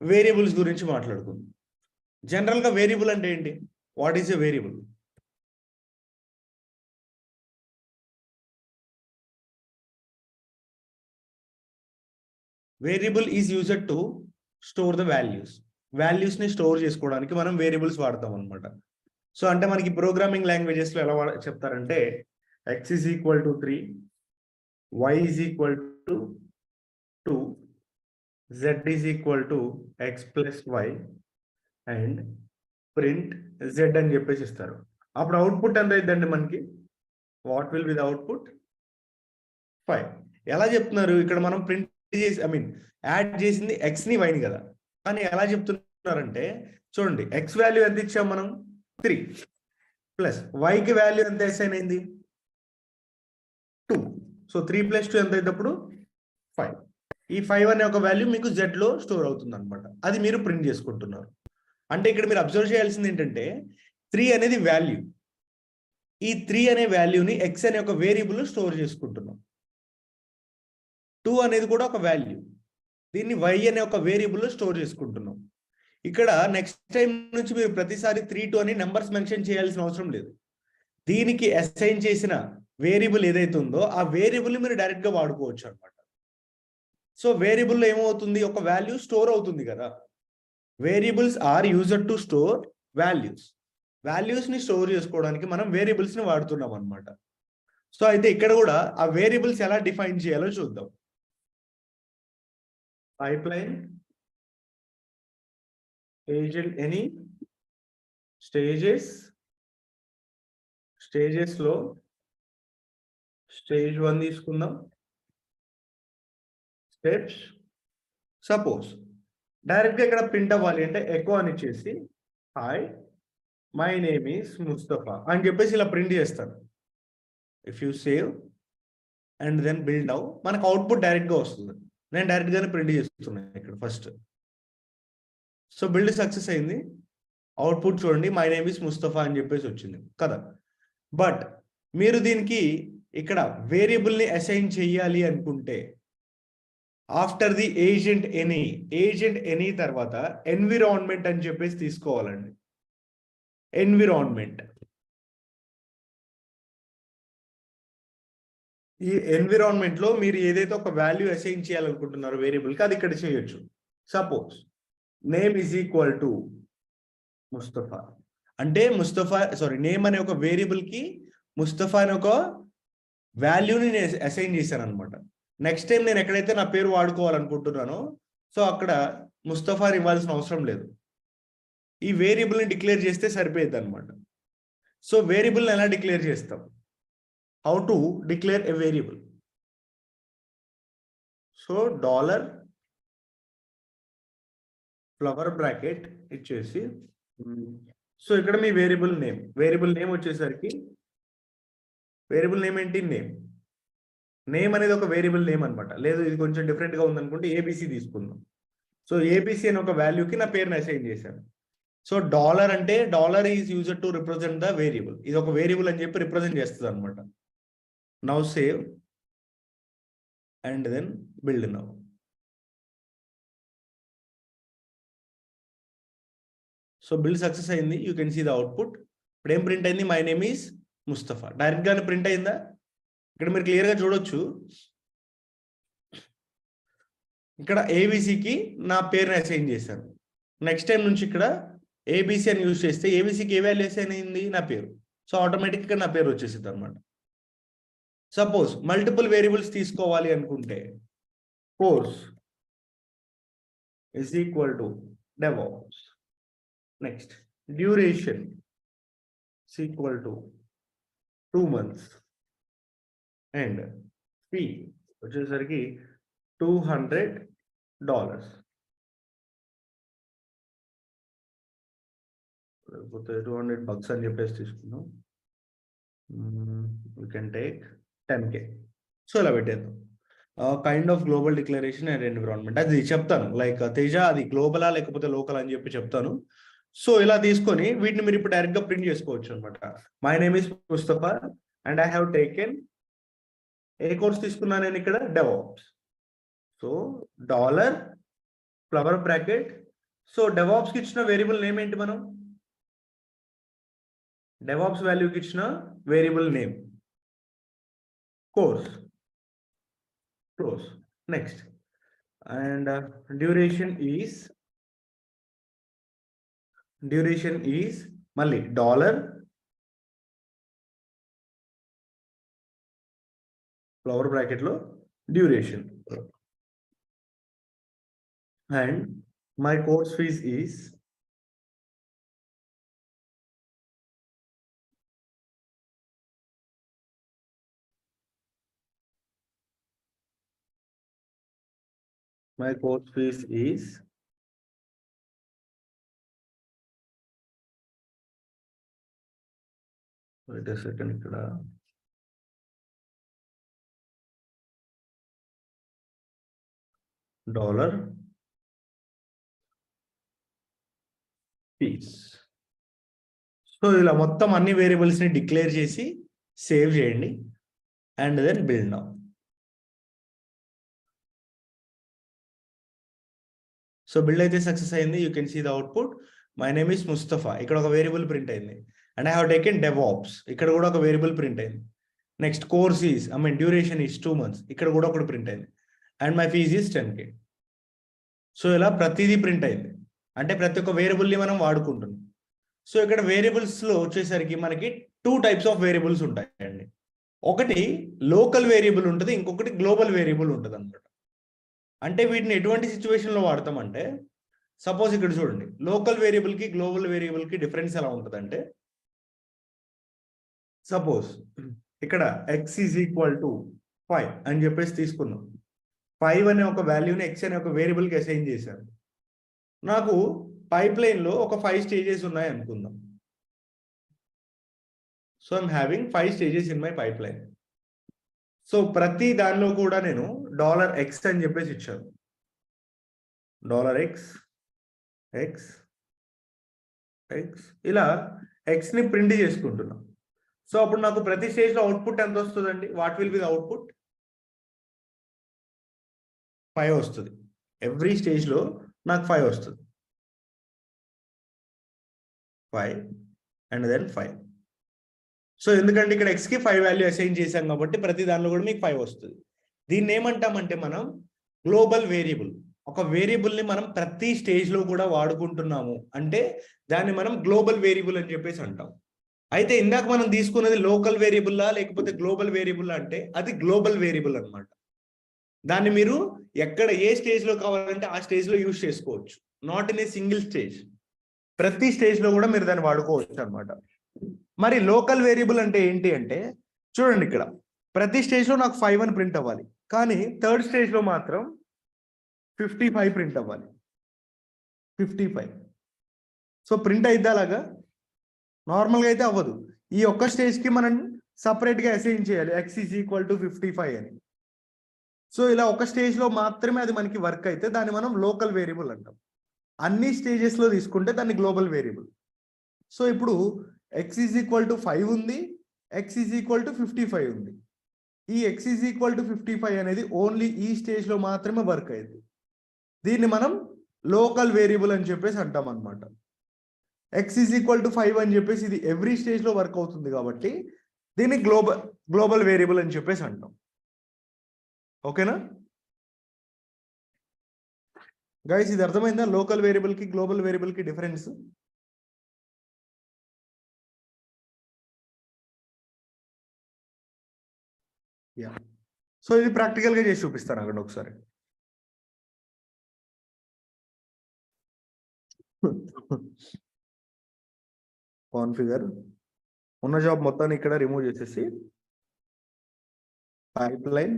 వేరియబుల్స్ గురించి మాట్లాడుకుందాం. జనరల్గా వేరియబుల్ అంటే ఏంటి? What is a variable? Variable is used to store the values. వాల్యూస్ని స్టోర్ చేసుకోవడానికి మనం వేరియబుల్స్ వాడతాం అనమాట. సో అంటే మనకి ప్రోగ్రామింగ్ లాంగ్వేజెస్లో ఎలా చెప్తారంటే x is equal to 3, y is equal to 2, z is equal to x plus y and print z అని చెప్పేసి ఇస్తారు. అప్పుడు అవుట్పుట్ ఎంత అయిద్దండి మనకి? What will be the output? 5. ఎలా చెప్తున్నారు ఇక్కడ? మనం ప్రింట్ చేసి యాడ్ చేసింది ఎక్స్ని వైని కదా, కానీ ఎలా చెప్తున్నారంటే చూడండి, ఎక్స్ వాల్యూ ఎంత ఇచ్చాం మనం? 3 ప్లస్ వైకి వాల్యూ ఎంత అసైన్ అయింది? 2. సో 3 + 2 ఎంత అయినప్పుడు 5. ఈ 5 అనే ఒక వాల్యూ మీకు Z లో స్టోర్ అవుతుంది అనమాట. అది మీరు ప్రింట్ చేసుకుంటున్నారు. అంటే ఇక్కడ మీరు అబ్జర్వ్ చేయాల్సింది ఏంటంటే 3 అనేది వాల్యూ. ఈ 3 అనే వాల్యూని ఎక్స్ అనే ఒక వేరియబుల్ స్టోర్ చేసుకుంటున్నాం. 2 అనేది కూడా ఒక వాల్యూ, దీన్ని y అనే ఒక వేరియబుల్ స్టోర్ చేసుకుంటున్నాం. ఇక్కడ నెక్స్ట్ టైం నుంచి మీరు ప్రతిసారి 3, 2 అని నెంబర్స్ మెన్షన్ చేయాల్సిన అవసరం లేదు. దీనికి అసైన్ చేసిన వేరియబుల్ ఏదైతే ఉందో ఆ వేరియబుల్ మీరు డైరెక్ట్ గా వాడుకోవచ్చు అనమాట. సో వేరియబుల్ ఏమవుతుంది? ఒక వాల్యూ స్టోర్ అవుతుంది కదా. Variables are used to store values. Values ని స్టోర్ చేసుకోవడానికి మనం వేరియబుల్స్ ని వాడుతున్నాం అనమాట. సో అయితే ఇక్కడ కూడా ఆ వేరియబుల్స్ ఎలా డిఫైన్ చేయాలో చూద్దాం. పైప్లైన్ ఏజెంట్ ఎనీ స్టేజెస్ లో స్టేజ్ 1 తీసుకుందాం. స్టెప్స్ సపోజ్ డైరెక్ట్ గా ఇక్కడ ప్రింట్ అవ్వాలి అంటే ఎకో అని ఇచ్చేసి hi my name is Mustafa అని చెప్పేసి ఇలా ప్రింట్ చేస్తాను. If you save and then build now మనకు అవుట్పుట్ డైరెక్ట్ గా వస్తుంది. నేను డైరెక్ట్ గానే ప్రింట్ చేస్తున్నాను ఇక్కడ ఫస్ట్. సో బిల్డ్ సక్సెస్ అయింది. అవుట్పుట్ చూడండి, మై నేమ్ ఈస్ ముస్తఫా అని చెప్పేసి వచ్చింది కదా. బట్ మీరు దీనికి ఇక్కడ వేరియబుల్ని అసైన్ చేయాలి అనుకుంటే ఆఫ్టర్ ది ఏజెంట్ ఎనీ తర్వాత ఎన్విరాన్మెంట్ అని చెప్పేసి తీసుకోవాలండి. ఎన్విరాన్మెంట్, ఈ ఎన్విరాన్మెంట్ లో మీరు ఏదైతే ఒక వాల్యూ అసైన్ చేయాలనుకుంటున్నారో వేరియబుల్కి అది ఇక్కడ చేయొచ్చు. Suppose name is equal to Mustafa అంటే నేమ్ అనే ఒక వేరియబుల్ కి ముస్తఫా అనే ఒక వాల్యూని నేను అసైన్ చేశాను అనమాట. నెక్స్ట్ టైం నేను ఎక్కడైతే నా పేరు వాడుకోవాలనుకుంటున్నానో సో అక్కడ ముస్తఫాని ఇవ్వాల్సిన అవసరం లేదు. ఈ వేరియబుల్ని డిక్లేర్ చేస్తే సరిపోయేది అనమాట. సో వేరియబుల్ని ఎలా డిక్లేర్ చేస్తాం? How to declare a variable? So $flower bracket ఇచ్చేసి సో ఇక్కడ మీ వేరియబుల్ నేమ్ వచ్చేసరికి వేరియబుల్ నేమ్ ఏంటి? నేమ్ అనేది ఒక వేరియబుల్ నేమ్ అనమాట. లేదు ఇది కొంచెం డిఫరెంట్గా ఉందనుకుంటే ఏబిసి తీసుకుందాం. సో ఏబిసి అనే ఒక వాల్యూకి నా పేరుని అసైన్ చేశాను. సో డాలర్ అంటే dollar is used to represent the variable. ఇది ఒక వేరియబుల్ అని చెప్పి రిప్రజెంట్ చేస్తుంది అనమాట. Now save and then build now. So build success అయింది. You can see the output. ఇప్పుడు ఏం ప్రింట్ అయింది? My name is Mustafa. Direct గానే ప్రింట్ అయిందా? ఇక్కడ మీరు క్లియర్ గా చూడొచ్చు. ఇక్కడ ఏబిసికి నా పేరుని అసైన్ చేశాను. నెక్స్ట్ టైం నుంచి ఇక్కడ ఏబిసి అని యూజ్ చేస్తే ఏబిసికి ఏ వాల్యూ అసైన్ అయింది? నా పేరు. సో ఆటోమేటిక్గా నా పేరు వచ్చేసింది అనమాట. సపోజ్ మల్టిపుల్ వేరియబుల్స్ తీసుకోవాలి అనుకుంటే course is equal to DevOps. Next, duration is equal to 2 months and fee వచ్చేసరికి $200. లేకపోతే $200 అని చెప్పేసి తీసుకుందాం. We can take 10K. So ఇలా పెట్టేద్దాం. Kind of global declaration and environment అది చెప్తాను. లైక్ తేజ అది గ్లోబలా లేకపోతే లోకల్ అని చెప్పి చెప్తాను. సో ఇలా తీసుకొని వీటిని మీరు ఇప్పుడు డైరెక్ట్ గా ప్రింట్ చేసుకోవచ్చు అనమాట. My name is Mustafa and I have taken a course తీసుకున్నా నేను ఇక్కడ DevOps. So dollar flower bracket. So DevOps కి ఇచ్చిన వేరియబుల్ నేమ్ ఏంటి? మనం డెవాప్స్ వాల్యూకి ఇచ్చిన variable name course close. Next and duration is మళ్ళీ డాలర్ ఫ్లవర్ బ్రాకెట్ లో duration and my course fees is wait a second ఇక్కడ డాలర్ ఫీస్. సో ఇలా మొత్తం అన్ని వేరియబుల్స్ ని డిక్లేర్ చేసి సేవ్ చేయండి and then build now. So build అయితే సక్సెస్ అయింది. You can see the output. My name is Mustafa, ఇక్కడ ఒక వేరియబుల్ ప్రింట్ అయింది. And I have taken DevOps, ఇక్కడ కూడా ఒక వేరియబుల్ ప్రింట్ అయింది. Next course is duration is 2 months, ఇక్కడ కూడా ఒకటి ప్రింట్ అయింది. And my fees is 10K. So ఇలా ప్రతిదీ ప్రింట్ అయింది. అంటే ప్రతి ఒక్క వేరియబుల్ని మనం వాడుకుంటున్నాం. సో ఇక్కడ వేరియబుల్స్ లో వచ్చేసరికి మనకి 2 types ఆఫ్ వేరియబుల్స్ ఉంటాయండి. ఒకటి లోకల్ వేరియబుల్ ఉంటుంది, ఇంకొకటి గ్లోబల్ వేరియబుల్ ఉంటుంది అనమాట. అంటే వీటిని ఎటువంటి సిచ్యువేషన్ లో వాడతామంటే, సపోజ్ ఇక్కడ చూడండి, లోకల్ వేరియబుల్ కి గ్లోబల్ వేరియబుల్ కి డిఫరెన్స్ ఎలా ఉంటుంది అంటే, సపోజ్ ఇక్కడ x ఈజ్ ఈక్వల్ టు 5 అని చెప్పేసి తీసుకున్నాం. 5 అనే ఒక వాల్యూని x అనే ఒక వేరియబుల్ కి అసైన్ చేశాను. నాకు పైప్ లైన్ లో ఒక 5 stages ఉన్నాయి అనుకుందాం. So I'm having 5 stages in my pipe line. So ప్రతి దానిలో కూడా నేను $x అని చెప్పేసి ఇచ్చాను. $x ఇలా x ని ప్రింట్ చేసుకుంటున్నాం. సో అప్పుడు నాకు ప్రతి స్టేజ్ లో అవుట్పుట్ ఎంత వస్తుందండి? What will be the output? 5 వస్తుంది. ఎవ్రీ స్టేజ్ లో నాకు 5 వస్తుంది. 5 అండ్ దెన్ 5. సో ఎందుకంటే ఇక్కడ x కి 5 వాల్యూ అసైన్ చేశాం కాబట్టి ప్రతి దానిలో కూడా మీకు 5 వస్తుంది. దీన్ని ఏమంటామంటే మనం గ్లోబల్ వేరియబుల్. ఒక వేరియబుల్ ని మనం ప్రతి స్టేజ్ లో కూడా వాడుకుంటున్నాము అంటే దాన్ని మనం గ్లోబల్ వేరియబుల్ అని చెప్పేసి అంటాం. అయితే ఇందాక మనం తీసుకున్నది లోకల్ వేరియబుల్లా లేకపోతే గ్లోబల్ వేరియబుల్ అంటే అది గ్లోబల్ వేరియబుల్ అన్నమాట. దాన్ని మీరు ఎక్కడ ఏ స్టేజ్ లో కావాలంటే ఆ స్టేజ్ లో యూజ్ చేసుకోవచ్చు. Not in a single stage, ప్రతి స్టేజ్ లో కూడా మీరు దాన్ని వాడుకోవచ్చు అనమాట. మరి లోకల్ వేరియబుల్ అంటే ఏంటి అంటే, చూడండి ఇక్కడ ప్రతి స్టేజ్ లో నాకు 5 అని ప్రింట్ అవ్వాలి, కానీ థర్డ్ స్టేజ్ లో మాత్రం 55 ప్రింట్ అవ్వాలి. 55. సో ప్రింట్ అయిద్దా అలాగా? నార్మల్గా అయితే అవ్వదు. ఈ ఒక్క స్టేజ్ కి మనం సపరేట్ గా అసైన్ చేయాలి x ఈజ్ ఈక్వల్ టు 55 అని. సో ఇలా ఒక స్టేజ్ లో మాత్రమే అది మనకి వర్క్ అయితే దాన్ని మనం లోకల్ వేరియబుల్ అంటాం. అన్ని స్టేజెస్ లో తీసుకుంటే దాన్ని గ్లోబల్ వేరియబుల్. సో ఇప్పుడు x ఈజ్ ఈక్వల్ టు 5 ఉంది, x ఈజ్ ఈక్వల్ టు 55 ఉంది. ఈ x ఈజ్ ఈక్వల్ టు 55 అనేది ఓన్లీ ఈ స్టేజ్ లో మాత్రమే వర్క్ అయింది. దీన్ని మనం లోకల్ వేరియబుల్ అని చెప్పేసి అంటాం అనమాట. x ఈజ్ ఈక్వల్ టు 5 అని చెప్పేసి ఇది ఎవ్రీ స్టేజ్ లో వర్క్ అవుతుంది కాబట్టి దీన్ని గ్లోబల్ వేరియబుల్ అని చెప్పేసి అంటాం. ఓకేనా గైస్? ఇది అర్థమైందా? లోకల్ వేరియబుల్ కి గ్లోబల్ వేరియబుల్ కి డిఫరెన్స్. యా, సో ఇది ప్రాక్టికల్ గా చేసి చూపిస్తాను అక్కడ ఒకసారి. కాన్ఫిగర్ ఉన్న జాబ్ మొత్తాన్ని ఇక్కడ రిమూవ్ చేసేసి pipe line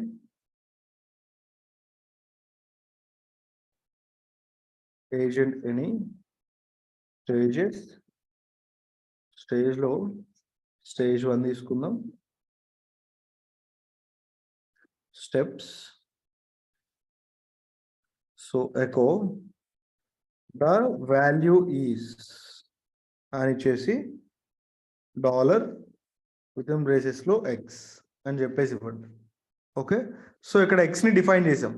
agent any stages, stage లో స్టేజ్ 1 తీసుకుందాం. Steps so echo the value is అని ఇచ్చేసి డాలర్ విత్ బ్రేసెస్ లో ఎక్స్ అని చెప్పేసి ఇవ్వండి. ఓకే, సో ఇక్కడ ఎక్స్ ని డిఫైన్ చేసాం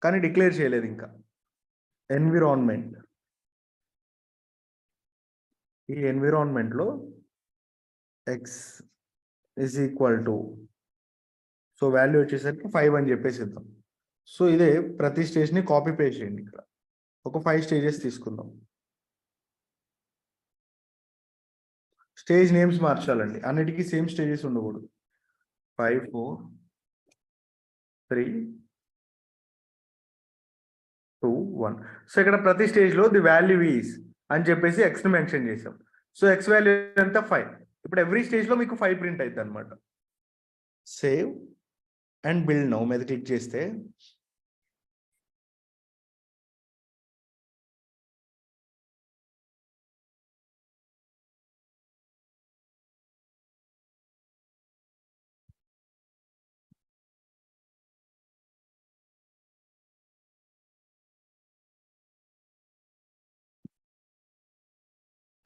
కానీ డిక్లేర్ చేయలేదు ఇంకా. ఎన్విరాన్మెంట్, ఈ ఎన్విరాన్మెంట్ లో x is equal to, so value వచ్చేసరికి 5 అని చెప్పేసి ఇద్దాం. సో ఇదే ప్రతి స్టేజ్ ని కాపీ పేస్ట్ చేయండి. ఇక్కడ ఒక 5 స్టేజెస్ తీసుకుందాం. స్టేజ్ నేమ్స్ మార్చాలండి, అన్నిటికీ సేమ్ స్టేజెస్ ఉండకూడదు. 5 4 3 2 1. సో ఇక్కడ ప్రతి స్టేజ్ లో ది వాల్యూ ఈస్ అని చెప్పేసి ఎక్స్ ని మెన్షన్ చేసాం. సో ఎక్స్ వాల్యూ ఎంత 5. ఇప్పుడు ఎవ్రీ స్టేజ్ లో మీకు 5 ప్రింట్ అవుతుంది అనమాట. సేవ్ అండ్ బిల్డ్ నౌ మీద క్లిక్ చేస్తే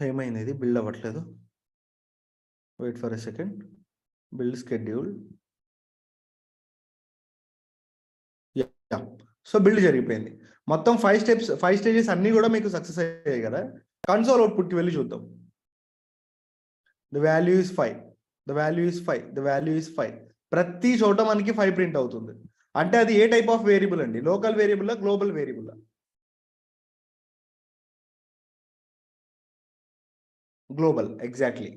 ఏమైంది, ఇది బిల్డ్ అవ్వట్లేదు. Wait for a second. Build schedule. So build జరిగిపోయింది. మొత్తం 5 స్టేజెస్ అన్ని కూడా మీకు సక్సెస్ అయ్యాయి కదా. కన్సోల్ అవుట్పుట్కి వెళ్ళి చూద్దాం. The value is 5, the value is 5, the value is 5. ప్రతి చోట మనకి 5 ప్రింట్ అవుతుంది. అంటే అది ఏ టైప్ ఆఫ్ వేరియబుల్ అండి? Local variable, global variable? Global, exactly.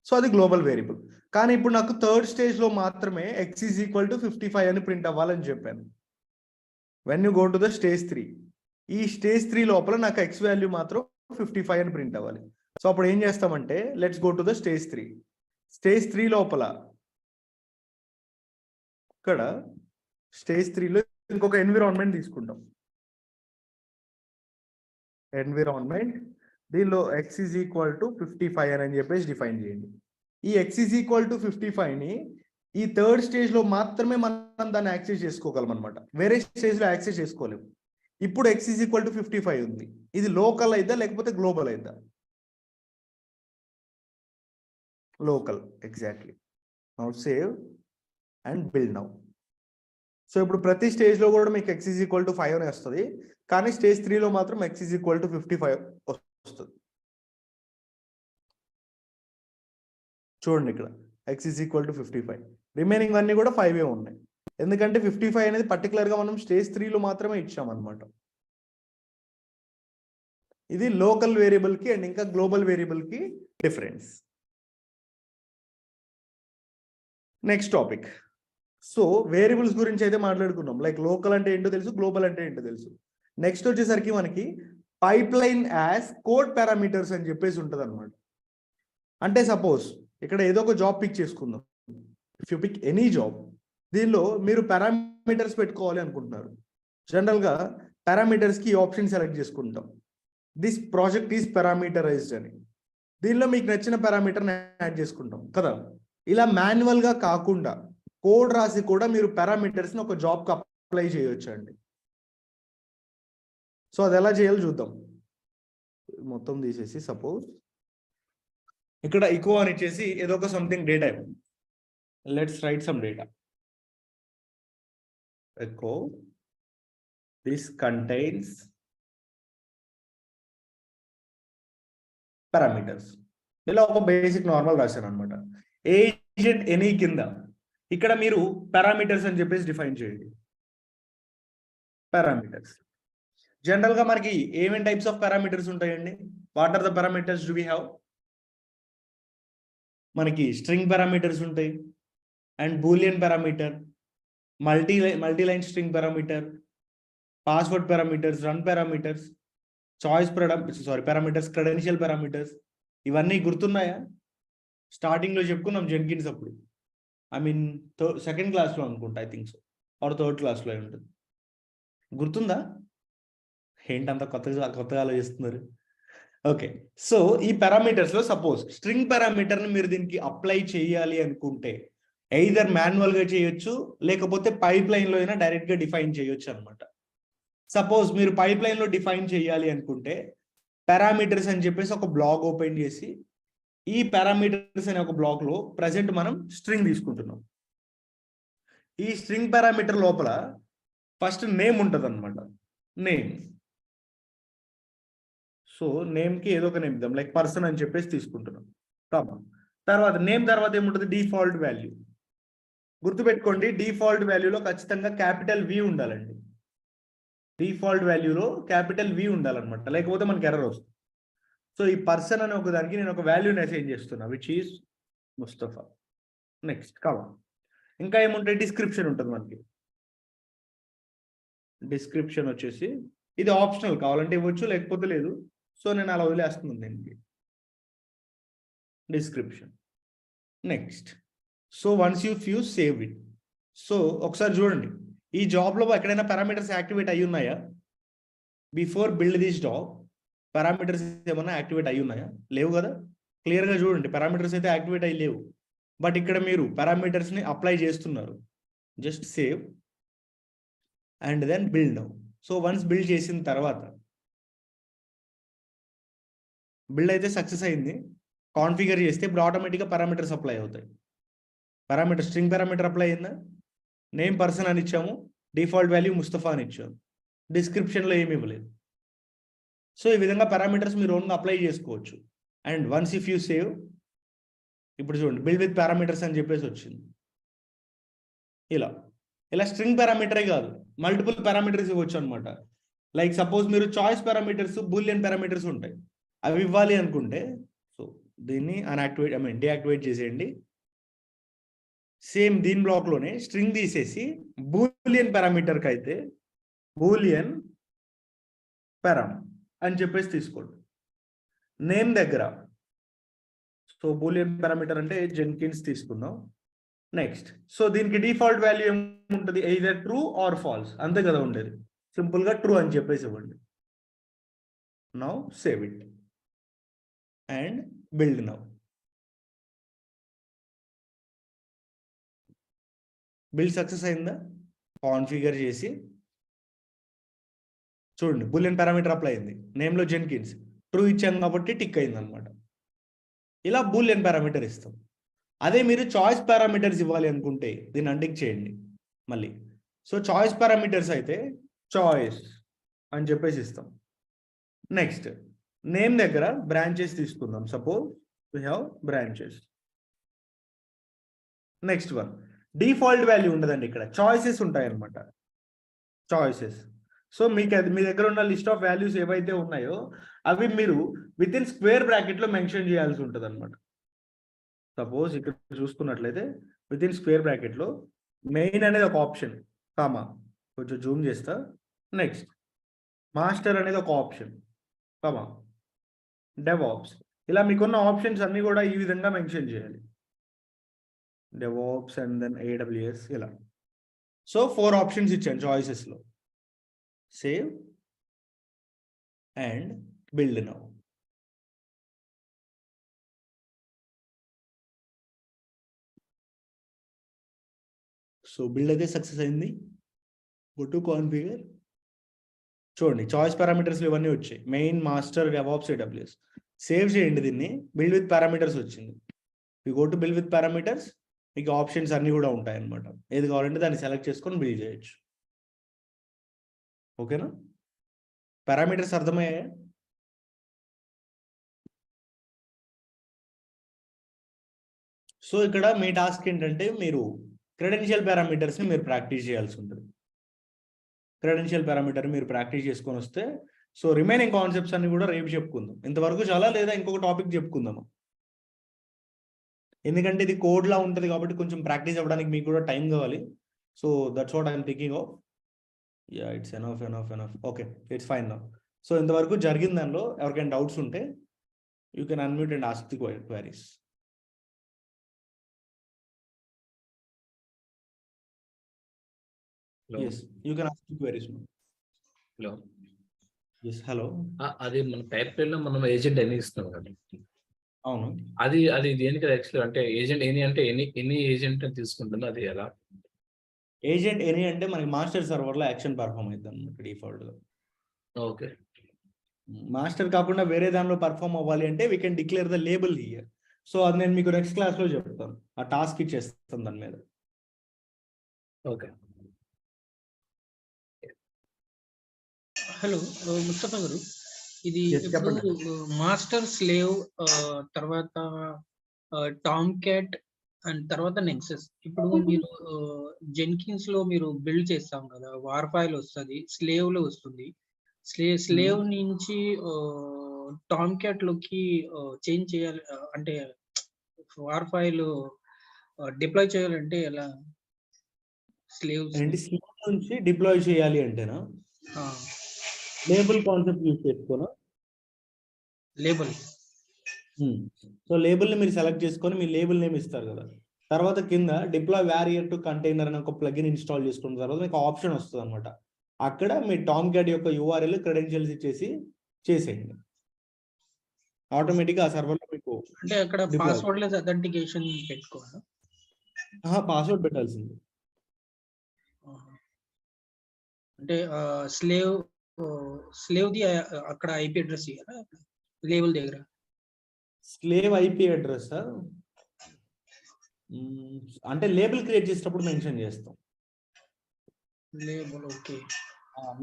So అది గ్లోబల్ వేరియబుల్. కానీ ఇప్పుడు నాకు థర్డ్ స్టేజ్ లో మాత్రమే ఎక్స్ ఈజ్ ఈక్వల్ టు 55 అని ప్రింట్ అవ్వాలని చెప్పాను. When you go to the stage 3, ఈ స్టేజ్ 3 లోపల నాకు ఎక్స్ వాల్యూ మాత్రం 55 అని ప్రింట్ అవ్వాలి. సో అప్పుడు ఏం చేస్తామంటే let's go to the stage 3. Stage 3 లోపల ఇక్కడ స్టేజ్ 3లో ఇంకొక ఎన్విరాన్మెంట్ తీసుకుంటాం. ఎన్విరాన్మెంట్, దీనిలో ఎక్స్ ఈజ్ ఈక్వల్ టు 55 అని చెప్పేసి డిఫైన్ చేయండి. ఈ ఎక్స్ ఈజ్ ఈక్వల్ టు 55ని ఈ థర్డ్ స్టేజ్ లో మాత్రమే మనం దాన్ని యాక్సెస్ చేసుకోగలం అనమాట. వేరే స్టేజ్ లో యాక్సెస్ చేసుకోలేము. ఇప్పుడు ఎక్స్ ఈజ్ ఈక్వల్ టు 55 ఉంది. ఇది లోకల్ అయిద్దా లేకపోతే గ్లోబల్ అయిద్దా? Local, exactly. Now save and build now. So ఇప్పుడు ప్రతి స్టేజ్ లో కూడా మీకు ఎక్స్ ఈజ్ ఈక్వల్ టు 5 అని వస్తుంది. కానీ స్టేజ్ 3లో మాత్రం ఎక్స్ ఈజ్ ఈక్వల్ టు 55 వస్తుంది. చూడండి ఇక్కడ X is equal to 55. Remaining అన్ని కూడా 5 ఉన్నాయి. ఎందుకంటే 55 అనేది పర్టికులర్ గా మనం స్టేజ్ 3లో మాత్రమే ఇచ్చామన్నమాట. ఇది లోకల్ వేరియబుల్ కి అండ్ ఇంకా గ్లోబల్ వేరియబుల్ కి difference. Next topic. So variables గురించి అయితే మాట్లాడుకున్నాం. లైక్ లోకల్ అంటే ఏంటో తెలుసు, గ్లోబల్ అంటే ఏంటో తెలుసు. నెక్స్ట్ వచ్చేసరికి మనకి pipe line as code parameters అని చెప్పేసి ఉంటుంది అనమాట. అంటే సపోజ్ ఇక్కడ ఏదో ఒక జాబ్ పిక్ చేసుకుందాం. If you pick any job, దీనిలో మీరు పారామీటర్స్ పెట్టుకోవాలి అనుకుంటున్నారు. జనరల్గా పారామీటర్స్కి ఈ ఆప్షన్ సెలెక్ట్ చేసుకుంటాం. దిస్ ప్రాజెక్ట్ ఈజ్ పారామీటరైజ్డ్ అని. దీనిలో మీకు నచ్చిన పారామీటర్ని యాడ్ చేసుకుంటాం కదా. ఇలా మాన్యువల్గా కాకుండా కోడ్ రాసి కూడా మీరు పారామీటర్స్ని ఒక జాబ్కి అప్లై చేయొచ్చు అండి. సో అది ఎలా చేయాలో చూద్దాం. మొత్తం తీసేసి సపోజ్ ఇక్కడ ఈకో అని ఇచ్చేసి ఏదో ఒక something data. Let's write some data. Echo this contains parameters. ఇలా ఒక బేసిక్ నార్మల్ రాశాను అనమాట. ఏజెంట్ ఎనీ కింద ఇక్కడ మీరు పారామీటర్స్ అని చెప్పేసి డిఫైన్ చేయండి. పారామీటర్స్ జనరల్ గా మనకి ఏమేమి టైప్స్ ఆఫ్ పారామీటర్స్ ఉంటాయండి? What are the parameters do we have? మనకి స్ట్రింగ్ పారామీటర్స్ ఉంటాయి, and boolean parameter, multi line string parameter, password parameters, run parameters, choice parameters, credential parameters. ఇవన్నీ గుర్తున్నాయా? స్టార్టింగ్ లో చెప్పుకున్నాం జెన్కిన్స్ అప్పుడు. ఐ మీన్ సెకండ్ క్లాస్లో అనుకుంటా, I think so, or third క్లాస్లో ఉంటుంది. గుర్తుందా? ఏంటంత కొత్తగా ఆలోచిస్తున్నారు? ఓకే, సో ఈ పారామీటర్స్ లో సపోజ్ స్ట్రింగ్ పారామీటర్ని మీరు దీనికి అప్లై చేయాలి అనుకుంటే ఎయిదర్ మాన్యువల్ గా చేయొచ్చు, లేకపోతే పైప్ లైన్ లో అయినా డైరెక్ట్ గా డిఫైన్ చేయొచ్చు అనమాట. సపోజ్ మీరు పైప్ లైన్ లో డిఫైన్ చేయాలి అనుకుంటే పారామీటర్స్ అని చెప్పేసి ఒక బ్లాక్ ఓపెన్ చేసి ఈ పారామీటర్స్ అనే ఒక బ్లాక్ లో ప్రజెంట్ మనం స్ట్రింగ్ తీసుకుంటున్నాం. ఈ స్ట్రింగ్ పారామీటర్ లోపల ఫస్ట్ నేమ్ ఉంటుంది అనమాట. నేమ్, సో నేమ్ కి ఏదో ఒక నేమ్ ఇద్దాం, లైక్ పర్సన్ అని చెప్పేసి తీసుకుంటున్నాం. తర్వాత నేమ్ తర్వాత ఏముంటుంది, డిఫాల్ట్ వాల్యూ. గుర్తుపెట్టుకోండి, డిఫాల్ట్ వాల్యూలో ఖచ్చితంగా క్యాపిటల్ వి ఉండాలండి. డిఫాల్ట్ వాల్యూలో క్యాపిటల్ వి ఉండాలన్నమాట, లేకపోతే మనకి ఎర్రర్ వస్తుంది. సో ఈ పర్సన్ అనే ఒక దానికి నేను ఒక వాల్యూని అసైన్ చేస్తున్నా, విచ్ ఈస్ ముస్తఫా. నెక్స్ట్ ఇంకా ఏముంటాయి, డిస్క్రిప్షన్ ఉంటుంది మనకి. డిస్క్రిప్షన్ వచ్చేసి ఇది ఆప్షనల్, కావాలంటే ఇవ్వచ్చు లేకపోతే లేదు. సో నేను అలా వదిలేస్తున్నాను దీనికి description. Next, so once you fuse save it. So ఒకసారి చూడండి, ఈ జాబ్లో ఎక్కడైనా పారామీటర్స్ యాక్టివేట్ అయ్యి ఉన్నాయా? Before build this job parameters ఏమన్నా యాక్టివేట్ అయ్యి ఉన్నాయా? లేవు కదా. క్లియర్గా చూడండి, పారామీటర్స్ అయితే యాక్టివేట్ అయ్యి లేవు. బట్ ఇక్కడ మీరు పారామీటర్స్ని అప్లై చేస్తున్నారు. Just save and then build now. So once build చేసిన తర్వాత బిల్డ్ అయితే సక్సెస్ అయింది. కాన్ఫిగర్ చేస్తే ఇప్పుడు ఆటోమేటిక్గా పారామీటర్స్ అప్లై అవుతాయి. పారామీటర్ స్ట్రింగ్ పారామీటర్ అప్లై అయిందా? నేమ్ పర్సన్ అని ఇచ్చాము, డిఫాల్ట్ వాల్యూ ముస్తఫా అని ఇచ్చాము, డిస్క్రిప్షన్లో ఏమి ఇవ్వలేదు. సో ఈ విధంగా పారామీటర్స్ మీరు ఓన్గా అప్లై చేసుకోవచ్చు. And once if you save, ఇప్పుడు చూడండి బిల్డ్ విత్ పారామీటర్స్ అని చెప్పేసి వచ్చింది. ఇలా స్ట్రింగ్ పారామీటరే కాదు, మల్టిపుల్ పారామీటర్స్ ఇవ్వచ్చు అనమాట. లైక్ సపోజ్ మీరు చాయిస్ పారామీటర్స్, బూలియన్ పారామీటర్స్ ఉంటాయి, అవి ఇవ్వాలి అనుకుంటే సో దీన్ని డీయాక్టివేట్ చేసేయండి. సేమ్ దీని బ్లాక్లోనే స్ట్రింగ్ తీసేసి బూలియన్ పారామీటర్కి అయితే బూలియన్ పారామ్ అని చెప్పేసి తీసుకోండి. నేమ్ దగ్గర సో బూలియన్ పారామీటర్ అంటే జెన్కిన్స్ తీసుకుందాం. నెక్స్ట్, సో దీనికి డిఫాల్ట్ వాల్యూ ఏముంటుంది, ఎయిదర్ ట్రూ ఆర్ ఫాల్స్, అంతే కదా ఉండేది. సింపుల్గా ట్రూ అని చెప్పేసి ఇవ్వండి. Now save it and build now. Build success అయిందా? కాన్ఫిగర్ చేసి చూడండి, బూలియన్ పారామీటర్ అప్లై అయింది. నేమ్లో జెన్కిన్స్, ట్రూ ఇచ్చాం కాబట్టి టిక్ అయింది అనమాట. ఇలా బూలియన్ పారామీటర్ ఇస్తాం. అదే మీరు చాయిస్ పారామీటర్స్ ఇవ్వాలి అనుకుంటే దీన్ని అన్టిక్ చేయండి మళ్ళీ. సో చాయిస్ పారామీటర్స్ అయితే చాయిస్ అని చెప్పేసి ఇస్తాం. నెక్స్ట్, నేమ్ దగ్గర బ్రాంచెస్ తీసుకుందాం. Suppose we have branches. Next one, default value ఉండదండి, ఇక్కడ చాయిసెస్ ఉంటాయి అన్నమాట. చాయిసెస్, సో మీ దగ్గర ఉన్న లిస్ట్ ఆఫ్ వాల్యూస్ ఏవైతే ఉన్నాయో అవి మీరు విత్ ఇన్ స్క్వేర్ బ్రాకెట్లో మెన్షన్ చేయాల్సి ఉంటుంది అనమాట. సపోజ్ ఇక్కడ చూసుకున్నట్లయితే విత్ ఇన్ స్క్వేర్ బ్రాకెట్లో మెయిన్ అనేది ఒక ఆప్షన్, కొంచెం జూమ్ చేస్తా. నెక్స్ట్, మాస్టర్ అనేది ఒక ఆప్షన్, డెవాప్స్. ఇలా మీకున్న ఆప్షన్స్ అన్ని కూడా ఈ విధంగా మెన్షన్ చేయాలి. డెవాప్స్ అండ్ దెన్ AWS ఇలా. సో 4 ఆప్షన్స్ ఇచ్చాను చాయిసెస్లో. Save and build now. So build అయితే సక్సెస్ అయింది. Go to configure. చూడండి చాయిస్ పారామీటర్స్ ఇవన్నీ వచ్చాయి, main, master, DevOps, AWS. Save చేయండి దీన్ని. బిల్డ్ విత్ పారామీటర్స్ వచ్చింది. You go to build with parameters, మీకు ఆప్షన్స్ అన్నీ కూడా ఉంటాయి అన్నమాట. ఏది కావాలంటే దాన్ని సెలెక్ట్ చేసుకొని బిల్డ్ చేయొచ్చు. ఓకేనా? పారామీటర్స్ అర్థమయ్యాయా? సో ఇక్కడ మీ టాస్క్ ఏంటంటే మీరు క్రెడెన్షియల్ పారామీటర్స్ని మీరు ప్రాక్టీస్ చేయాల్సి ఉంటుంది. క్రెడెన్షియల్ పారామీటర్ మీరు ప్రాక్టీస్ చేసుకొని వస్తే సో రిమైనింగ్ కాన్సెప్ట్స్ అన్ని కూడా రేపు చెప్పుకుందాం. ఇంతవరకు చాలా, లేదా ఇంకొక టాపిక్ చెప్పుకుందాము. ఎందుకంటే ఇది కోడ్లా ఉంటుంది కాబట్టి కొంచెం ప్రాక్టీస్ అవ్వడానికి మీకు కూడా టైం కావాలి. So that's what I'm thinking of. Yeah, it's enough. Okay, it's fine now. So ఇంతవరకు జరిగిన దానిలో ఎవరికైనా డౌట్స్ ఉంటే you can unmute and ask the queries. Yes, you can ask the queries. Hello, Yes, hello. అది మన type లో మనం agent ఎన్ని ఇస్తాం కదా, అవును. అది దేనికి యాక్చువల్ అంటే ఏజెంట్ ఎన్ని అంటే ఎన్ని ఏజెంట్ తీసుకుంటుందో అది ఎలా? ఏజెంట్ ఎనీ అంటే మనకి మాస్టర్ సర్వర్లో యాక్షన్ పర్ఫామ్ అవుతుంది అన్నమాట డిఫాల్ట్గా. ఓకే. మాస్టర్ కాకుండా వేరే దానిలో పర్ఫామ్ అవ్వాలి అంటే we can declare the label here. So అది నేను మీకు నెక్స్ట్ క్లాస్లో చెప్తాను, ఆ టాస్క్ ఇచ్చేస్తాను దాని మీద. ఓకే. హలో ముస్తఫా గారు, ఇది Yes, ఇప్పుడు చెప్పండి. మాస్టర్ స్లేవ్ తర్వాత టామ్ క్యాట్ అండ్ తర్వాత నెక్సస్. ఇప్పుడు మీరు జెన్కిన్స్ లో మీరు బిల్డ్ చేస్తాం కదా, వార్ ఫైల్ వస్తుంది, స్లేవ్ లో వస్తుంది. స్లేవ్ నుంచి టామ్ క్యాట్ లోకి చేంజ్ చేయాలి అంటే వార్ ఫైల్ డిప్లాయ్ చేయాలంటే ఎలా? స్లేవ్స్ ఏంటి స్లేవ్ నుంచి డిప్లాయ్ చేయాలి అంటేనా లేబుల్ కాన్సెప్ట్ యూజ్ చేసుకోనా? లేబుల్. సో లేబుల్ని మీరు సెలెక్ట్ చేసుకొని మీ లేబుల్ నేమ్ ఇస్తారు కదా, తర్వాత కింద డిప్లాయ్ వ్యారియర్ టు కంటైనర్ అని ఒక ప్లగిన్ ఇన్స్టాల్ చేసుకున్న తర్వాత మీకు ఆప్షన్ వస్తుంది అనమాట. అక్కడ మీ టామ్ క్యాట్ యొక్క యూఆర్ఎల్ క్రెడెన్షియల్స్ ఇచ్చేసి చేసేయండి. ఆటోమేటిక్గా ఆ సర్వర్లో మీకు అంటే అక్కడ పాస్వర్డ్ లెస్ అథెంటికేషన్ పెట్టుకోవాలా? పాస్వర్డ్ పెట్టాల్సింది. అంటే స్లేవ్ ది అక్కడ ఐపీ అడ్రస్ ఇవ్వాలా లేబుల్ దగ్గర? స్లేవ్ ఐపీ అడ్రస్ అంటే లేబుల్ క్రియేట్ చేసేటప్పుడు మెన్షన్ చేస్తాం. Label okay.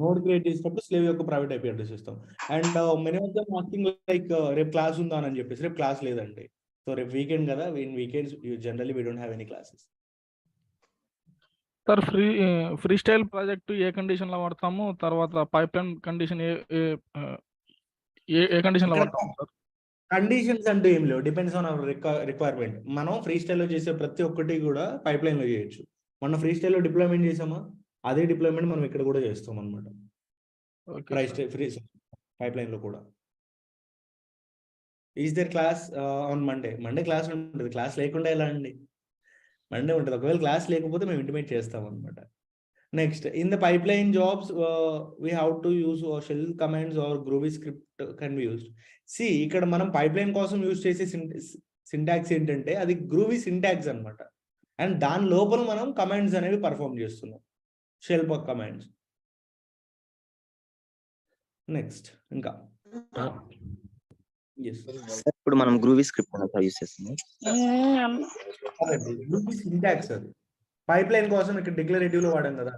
నోడ్ క్రియేట్ చేసేటప్పుడు స్లేవ్ యొక్క ప్రైవేట్ ఐపీ అడ్రస్ ఇస్తాం. And many of them asking like రేపు క్లాస్ ఉందా అని చెప్పేసి. రేపు క్లాస్ లేదండి. సో రేపు వీకెండ్ కదా, in weekends generally we don't have any classes. Sir free style project A condition లో వాడతాము, తర్వాత పైప్ లైన్ కండిషన్ ఏ కండిషన్ లో వాడతాము సార్? కండిషన్స్ అంటూ ఏం లేవు, డిపెండ్స్ ఆన్ అవర్ రిక్వైర్మెంట్. మనం ఫ్రీ స్టైల్లో చేసే ప్రతి ఒక్కటి కూడా పైప్ లైన్లో చేయొచ్చు. మొన్న ఫ్రీ స్టైల్లో డిప్లాయ్మెంట్ చేసామా, అదే డిప్లాయ్మెంట్ మనం ఇక్కడ కూడా చేస్తాం అనమాట. ఫ్రీ పైప్ లైన్లో కూడా. Is there class on Monday class ఉంటుంది. క్లాస్ లేకుండా ఎలా అండి? మండే ఉంటుంది. ఒకవేళ క్లాస్ లేకపోతే మేము ఇంటిమేట్ చేస్తాం అనమాట. Next, in the pipe line jobs we have to use shell commands or groovy script can be used. ఇక్కడ మనం పైప్ లైన్ కోసం యూజ్ చేసే సింటాక్స్ ఏంటంటే అది గ్రూవీ సింటాక్స్ అనమాట. అండ్ దాని లోపల మనం కమాండ్స్ అనేవి పర్ఫామ్ చేస్తున్నాం, షెల్ కమాండ్స్. నెక్స్ట్ ఇంకా ఇప్పుడు మనం గ్రూవీ స్క్రిప్ట్ యూస్ చేస్తున్నాం. గ్రూవీ సింటాక్స్ అది పైప్ లైన్ కోసం ఇక్కడ డిక్లరేటివ్ లో వాడాం కదా,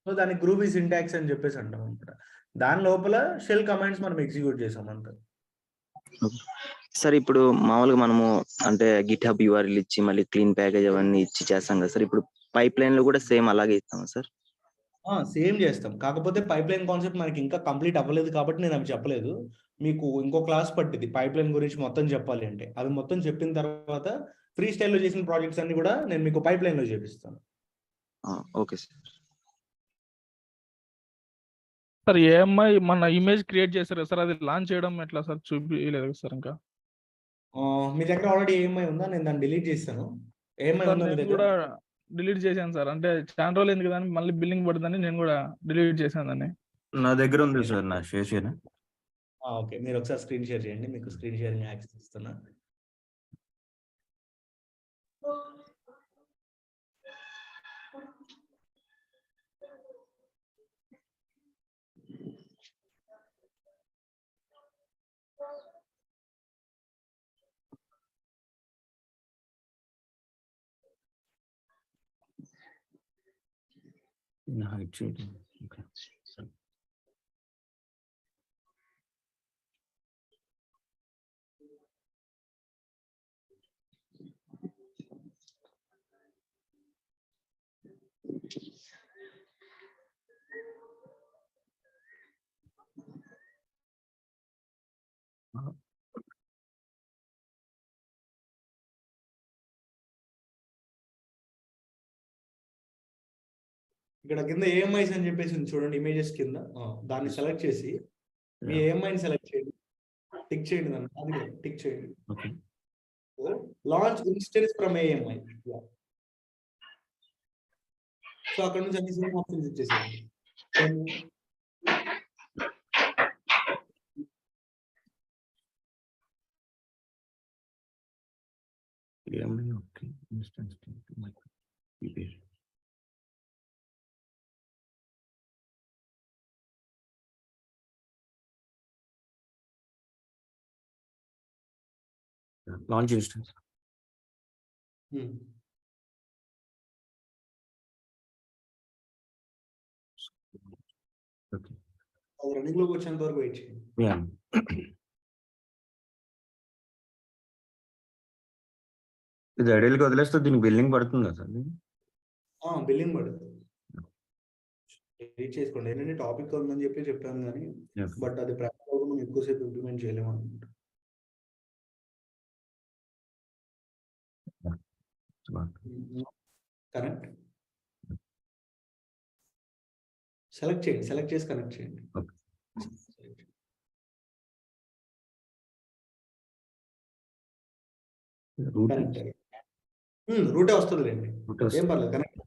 సో దానికి గ్రూవీ సింటాక్స్ అని చెప్పేసి అంటాం అనమాట. దాని లోపల షెల్ కమాండ్స్ మనం ఎగ్జిక్యూట్ చేసాం అంత. సార్ ఇప్పుడు మామూలుగా మనము అంటే గిట్ హబ్ యూఆర్ఎల్ ఇచ్చి మళ్ళీ క్లీన్ ప్యాకేజ్ అవన్నీ ఇచ్చి చేస్తాం కదా సార్, ఇప్పుడు పైప్ లైన్ లో కూడా సేమ్ అలాగే ఇస్తాం సార్? సేమ్ చేస్తాం, కాకపోతే పైప్ లైన్ కాన్సెప్ట్ మనకి ఇంకా కంప్లీట్ అవ్వలేదు కాబట్టి నేను అవి చెప్పలేదు. మీకు ఇంకో క్లాస్ పట్టింది పైప్ లైన్ గురించి మొత్తం చెప్పాలి అంటే. అవి మొత్తం చెప్పిన తర్వాత ఫ్రీ స్టైల్లో చేసిన ప్రాజెక్ట్స్ అన్ని కూడా నేను మీకు పైప్ లైన్లో చేపిస్తాను. Okay sir. సార్ ఏఎంఐ మన ఇమేజ్ క్రియేట్ చేశారు సార్, అది లాంచ్ చేయడం ఎట్లా సార్? చూపించలేదు సార్ ఇంకా. మీ దగ్గర ఆల్రెడీ ఏఎంఐ ఉందా? నేను దాన్ని డిలీట్ చేస్తాను. ఏఎంఐ ఉందా మీ దగ్గర? కూడా డిలీట్ చేశాను సార్, అంటే చాలా రోజులు ఎందుకు కానీ మళ్ళీ బిల్లింగ్ పడుతుందని నేను కూడా డిలీట్ చేశాను దాన్ని. నా దగ్గర ఉంది సార్, నా షేర్ చేయనా? ఓకే, మీరు ఒకసారి స్క్రీన్ షేర్ చేయండి, మీకు స్క్రీన్ షేరింగ్ యాక్సెస్ ఇస్తున్నా. హైడ్ చేయడం. ఓకే. ఇక్కడ కింద ఏఎంఐస్ అని చెప్పేసి ఉంది చూడండి, ఇమేజెస్ కింద. దాన్ని సెలెక్ట్ చేసి మీ ఏఎంఐని సెలెక్ట్ చేయండి, టిక్ చేయండి, దాన్ని అది టిక్ చేయండి. Launch instance from AMI. So అక్కడ నుంచి అన్ని సేమ్ ఆప్షన్స్ ఇచ్చేసేయండి. ఓకే. Launch instance. ఓకే. అది రన్నింగ్ లోకి వచ్చేంత వరకు వెయిట్ చేయండి. యా. ఇది ఐడియల్గా వదిలేస్తే దీనికి బిల్లింగ్ పడుతుందా సార్? బిల్లింగ్ పడుతుంది. రీచ్ చేసుకోండి. ఏంటంటే టాపిక్ ఉందని చెప్పి చెప్పాను కానీ బట్ అది ప్రాక్టికల్ మనం ఎక్కువసేపు ఇంప్లిమెంట్ చేయలేము అనుకుంటా. కనెక్ట్ సెలెక్ట్ చేయండి, సెలెక్ట్ చేసి కనెక్ట్ చేయండి. కనెక్ట్ రూటే వస్తుందిలేండి, ఏం పర్లేదు. కనెక్ట్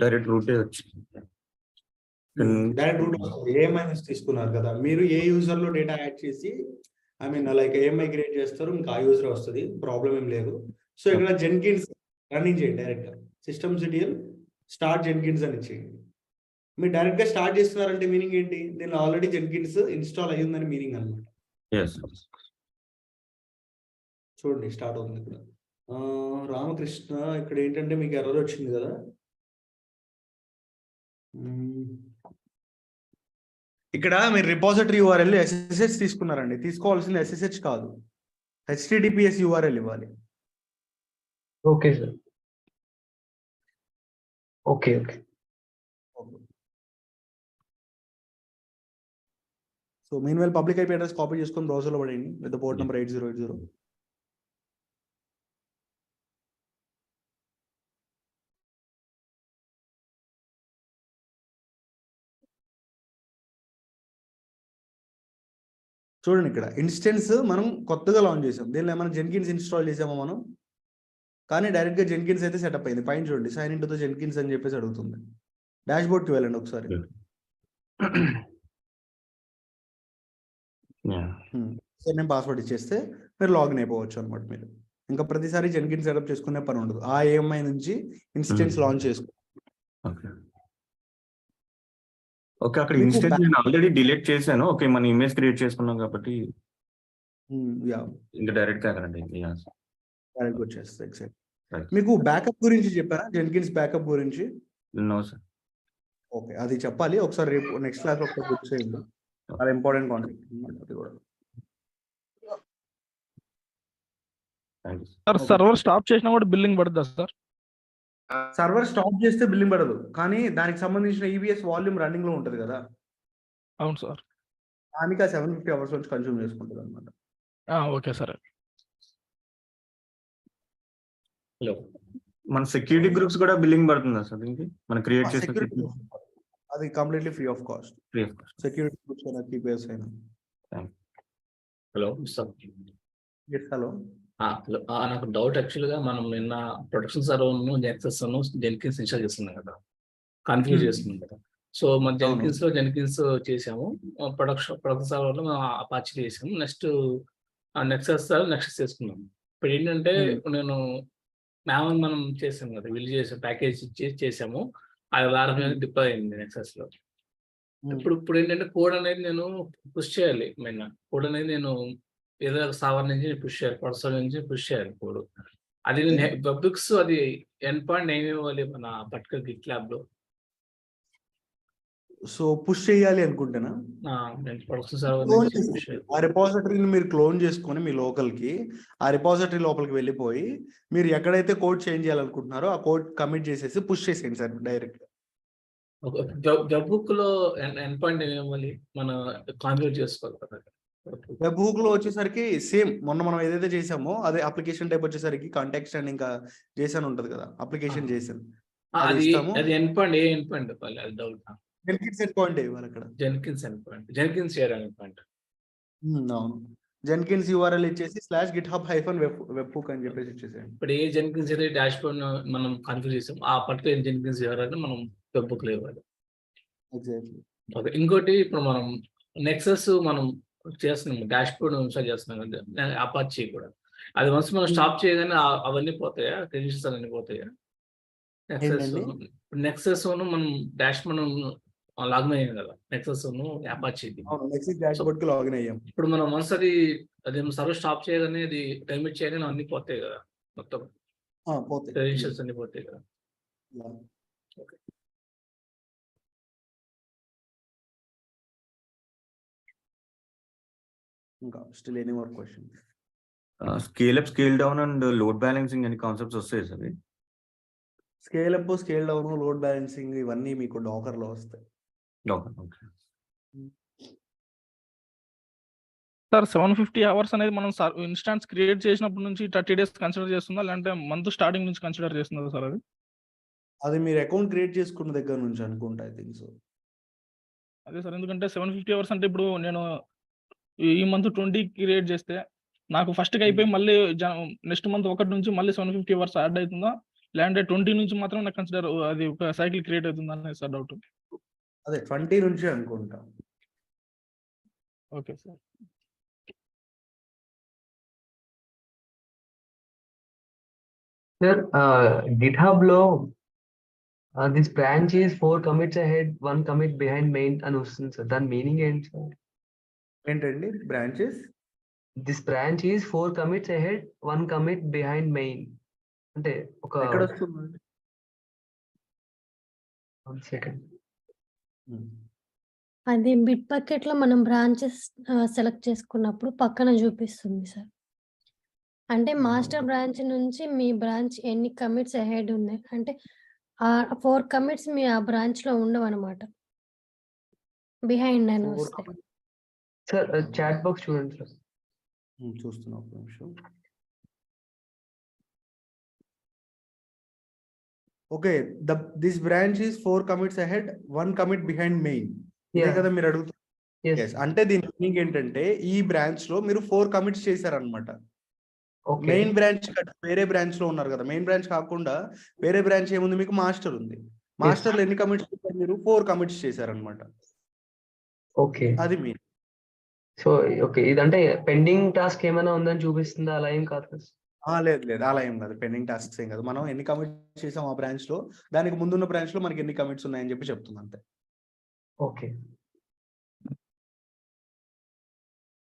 డైరెక్ట్ రూటే వచ్చింది. డైరెక్ట్ రూట్ వస్తుంది. ఏఎంఐ నుంచి తీసుకున్నారు కదా మీరు, ఏ యూజర్ లో డేటా యాడ్ చేసి I mean like AMI create చేస్తారు, ఇంకా ఆ యూజర్ వస్తుంది, ప్రాబ్లం ఏం లేదు. సో ఇక్కడ జెన్కిన్స్ రన్నింగ్ చేయండి. Direct system CTL start Jenkins అని చేయండి. మీరు డైరెక్ట్ గా స్టార్ట్ చేస్తున్నారంటే మీనింగ్ ఏంటి? దీనిలో ఆల్రెడీ జెన్కిన్స్ ఇన్స్టాల్ అయ్యిందని మీనింగ్ అనమాట. చూడండి స్టార్ట్ అవుతుంది ఇక్కడ. రామకృష్ణ ఇక్కడ ఏంటంటే మీకు ఎర్రర్ వచ్చింది కదా. ఇక్కడ మీరు రిపోజిటరీ యూఆర్ఎల్ ఎస్ఎస్హెచ్ తీసుకున్నారండి. తీసుకోవాల్సింది ఎస్ఎస్హెచ్ కాదు, హెచ్టిటిపిఎస్ యూఆర్ఎల్ ఇవ్వాలి. Okay sir. Okay okay. So mean while public IP address copy చేసుకొని బ్రౌజర్లో పడేయండి విత్ పోర్ట్ నెంబర్ 8080. చూడండి ఇక్కడ ఇన్స్టెన్స్ మనం కొత్తగా లాంచ్ చేసాం. దీనిలో ఏమైనా జెన్కిన్స్ ఇన్స్టాల్ చేసామో మనం, కానీ డైరెక్ట్ గా జెన్కిన్స్ అయితే సెటప్ అయింది. పైన చూడండి sign in to the Jenkins అని చెప్పేసి అడుగుతుంది. డాష్ బోర్డ్కి వెళ్ళండి ఒకసారి. నేను పాస్వర్డ్ ఇచ్చేస్తే మీరు లాగిన్ అయిపోవచ్చు అనమాట. మీరు ఇంకా ప్రతిసారి జెన్కిన్స్ సెటప్ చేసుకునే పని ఉండదు. ఆ ఏఎంఐ నుంచి ఇన్స్టెన్స్ లాంచ్ చేసుకో. ఓకే, అక్కడ ఇన్స్టెన్స్ నేను ఆల్రెడీ డిలీట్ చేశాను. ఓకే, మన ఇమేజ్ క్రియేట్ చేసుకున్నాం కాబట్టి ఇంకా డైరెక్ట్ గా అక్కడ డైరెక్ట్ వచ్చేస్తుంది. ఎగ్జాక్ట్. మీకు బ్యాకప్ గురించి చెప్పారా? జెన్కిన్స్ బ్యాకప్ గురించి? No sir. ఓకే, అది చెప్పాలి ఒకసారి. రేపు నెక్స్ట్ క్లాస్ ఒకసారి బుక్ చేయండి. చాలా ఇంపార్టెంట్ కాన్సెప్ట్ అది కూడా. సార్ సర్వర్ స్టాప్ చేసినా కూడా బిల్లింగ్ పడుతుందా సార్? సర్వర్ స్టాప్ చేస్తే బిల్లింగ్ పడదు, కానీ దానికి సంబంధించిన ఈవీఎస్ వాల్యూమ్ రన్నింగ్ లో ఉంటది కదా. అవును సార్. దానికి ఆ 750 అవర్స్ నుంచి కన్స్యూమ్ చేసుకుంటుంది అనమాట. Okay sir. హలో, మన సెక్యూరిటీ గ్రూప్స్ కూడా బిల్లింగ్ పడుతుందా సార్ దీనికి? మనం క్రియేట్ చేసిన అది completely free of cost. Security groups అయినా కీపేర్స్ అయినా. హలో హలో, నాకు డౌట్. యాక్చువల్ గా మనం నిన్న production server Jenkins Jenkins install చేస్తున్నాం కదా, కాన్ఫిగర్ చేస్తున్నాం కదా. సో మన జెన్కిన్స్ చేసాము. ప్రొడక్షన్ సర్వర్ లో మనం అపాచీ చేసాము. నెక్స్ట్ నెక్సస్ చేసుకున్నాం. ఇప్పుడు ఏంటంటే నేను మనం చేసాం కదా, వీళ్ళు చేసాం ప్యాకేజ్ చేసాము. అది వారం డిప్లాయ్ అయింది నెక్సస్ లో. ఇప్పుడు ఏంటంటే కోడ్ అనేది నేను పుష్ చేయాలి. కోడ్ అనేది నేను ఏదో సర్వర్ నుంచి పుష్ చేయాలి, ప్రొడక్షన్ నుంచి పుష్ చేయాలి కోడ్. అది వెబ్బుక్స్ అది ఎండ్ పాయింట్ ఏమి ఇవ్వాలి మన పర్టికులర్ గిట్ ల్యాబ్ లో? సో పుష్ చేయాలి అనుకుంటేనా? ప్రొడక్షన్ సర్వర్ ఆ రిపోజిటరీని మీరు క్లోన్ చేసుకొని మీ లోకల్ కి, ఆ రిపోజిటరీ లోపలికి వెళ్ళిపోయి మీరు ఎక్కడైతే కోడ్ చేంజ్ చేయాలనుకుంటున్నారో ఆ కోడ్ కమిట్ చేసేసి పుష్ చేసేయండి సార్ డైరెక్ట్. వెబ్ బుక్ లో ఎండ్ పాయింట్ ఏమి ఇవ్వాలి మన కాన్ఫిగర్ చేసుకోవాలి కదా. వెబ్ హుక్ లో వచ్చేసరికి సేమ్ మొన్న మనం ఏదైతే చేసామో అదే అప్లికేషన్ టైప్ వచ్చేసరికి కాంటాక్ట్స్ అండ్ ఇంకా జేసన్ ఉంటది కదా, అప్లికేషన్ జేసన్. అది ఎండ్ పాయింట్ ఏ ఎండ్ పాయింట్ ఇవ్వాలి? అది డౌట్. జెన్కిన్స్ ఎండ్ పాయింట్ ఇవ్వాలి అక్కడ. Jenkins end point, Jenkins end point. అవును, జెన్కిన్స్ యూఆర్ఎల్ ఇచ్చేసి /github-webhook అని చెప్పేసి ఇచ్చేసేయండి. ఇప్పుడు ఏ జెన్కిన్స్ అయితే డాష్ బోర్డ్ మనం కాన్ఫిగర్ చేసాం ఆ పర్టికులర్ జెన్కిన్స్ యూఆర్ఎల్ మనం వెబ్ బుక్ లో ఇవ్వాలి. ఎగ్జాక్ట్లీ. ఓకే, ఇంకోటి ఇప్పుడు మనం నెక్సస్ మనం చేస్తున్నాం, డాష్ బోర్డ్ ఇన్స్టాల్ చేస్తున్నాం కదా, అపాచీ కూడా. అది వన్స్ మనం స్టాప్ చేయగానే అవన్నీ పోతాయా, క్రెడెన్షియల్స్ అన్నీ పోతాయా? నెక్సస్ ఏంటండి? నెక్సస్ మనం డాష్ మనం లాగిన్ అయ్యాం కదా, నెక్సస్ అపాచీది. అవును, నెక్స్ట్ డాష్ బోర్డ్ కి లాగిన్ అయ్యాం. ఇప్పుడు మనం వన్స్ అది సర్వర్ స్టాప్ చేయగానే, అది టైమిట్ చేయగానే అన్ని పోతాయి కదా, మొత్తం పోతాయి. క్రెడెన్షియల్స్ అన్ని పోతాయి కదా. ఇంకా still any more question? Scale up, scale down and load balancing అనే కాన్సెప్ట్స్ వస్తాయి sir. Scale up, scale down, load balancing ఇవన్నీ మీకు డాకర్ లో వస్తాయి. ఓకే. సార్ 750 అవర్స్ అనేది మనం ఇన్స్టాన్స్ క్రియేట్ చేసినప్పటి నుంచి 30 days కన్సిడర్ చేస్తుందా, లేదంటే మంత్ స్టార్టింగ్ నుంచి కన్సిడర్ చేస్తుందా సార్ అది? అది మీరు అకౌంట్ క్రియేట్ చేసుకున్న దగ్గర నుంచి అనుకుంటా, ఐ థింక్ సో. అదే సార్, ఎందుకంటే 750 అవర్స్ అంటే ఇప్పుడు నేను ఈ మంత్ 20 క్రియేట్ చేస్తే నాకు ఫస్ట్కి అయిపోయి మళ్ళీ నెక్స్ట్ మంత్ 1 నుంచి మళ్ళీ 750 అవర్స్ యాడ్ అవుతుందా, లేదంటే 20 నుంచి మాత్రం నాకు కన్సిడర్ అది ఒక సైకిల్ క్రియేట్ అవుతుందా అనేది సార్ డౌట్. అదే 20 నుంచి అనుకుంటా. Okay sir. సార్ GitHub లో this branch is 4 commits ahead 1 commit behind main అని వస్తుంది సార్, దాని మీనింగ్ ఏంటి సార్? ఏంటండి branches? This branch is 4 commits ahead 1 commit behind main అంటే ఒక ఎక్కడ వస్తుంది? 1 second. అది బిట్ బకెట్ లో మనం బ్రాంచెస్ సెలెక్ట్ చేసుకున్నప్పుడు పక్కన చూపిస్తుంది సార్. అంటే మాస్టర్ బ్రాంచ్ నుంచి మీ బ్రాంచ్ ఎన్ని కమిట్స్ అహెడ్ ఉన్నాయి అంటే 4 కమిట్స్ మీ ఆ బ్రాంచ్ లో ఉండవన్నమాట. బిహైండ్ అని వస్తాయి. సార్ చాట్ బాక్స్ చూడండి సార్. చూస్తున్నా ఒక నిమిషం. Okay, this branch is 4 commits ahead 1 commit behind main. ఇదే కదా మీరు అడుగుతున్నారు? Yes. అంటే దీని మీనింగ్ ఏంటంటే ఈ బ్రాంచ్ లో మీరు 4 commits చేశారనమాట. ఓకే. మెయిన్ బ్రాంచ్ వేరే బ్రాంచ్ లో ఉన్నారు కదా, మెయిన్ బ్రాంచ్ కాకుండా వేరే బ్రాంచ్ ఏముంది మీకు? మాస్టర్ ఉంది. మాస్టర్ లో ఎన్ని కమిట్స్ చేశారు మీరు? 4 commits చేశారనమాట. ఓకే. అది మీరు. సో ఓకే, ఇదంటే పెండింగ్ టాస్క్ ఏమైనా ఉందని చూపిస్తుందా? అలా ఏం కాదు కదా? లేదు అలా ఏం కాదు, పెండింగ్ టాస్క్స్ ఏం కాదు. మనం ఎన్ని కమిట్స్ చేసాం ఆ బ్రాంచ్ లో, దానికి ముందున్న బ్రాంచ్ లో మనకి ఎన్ని కమిట్స్ ఉన్నాయని చెప్పి చెప్తుంది అంతే. Okay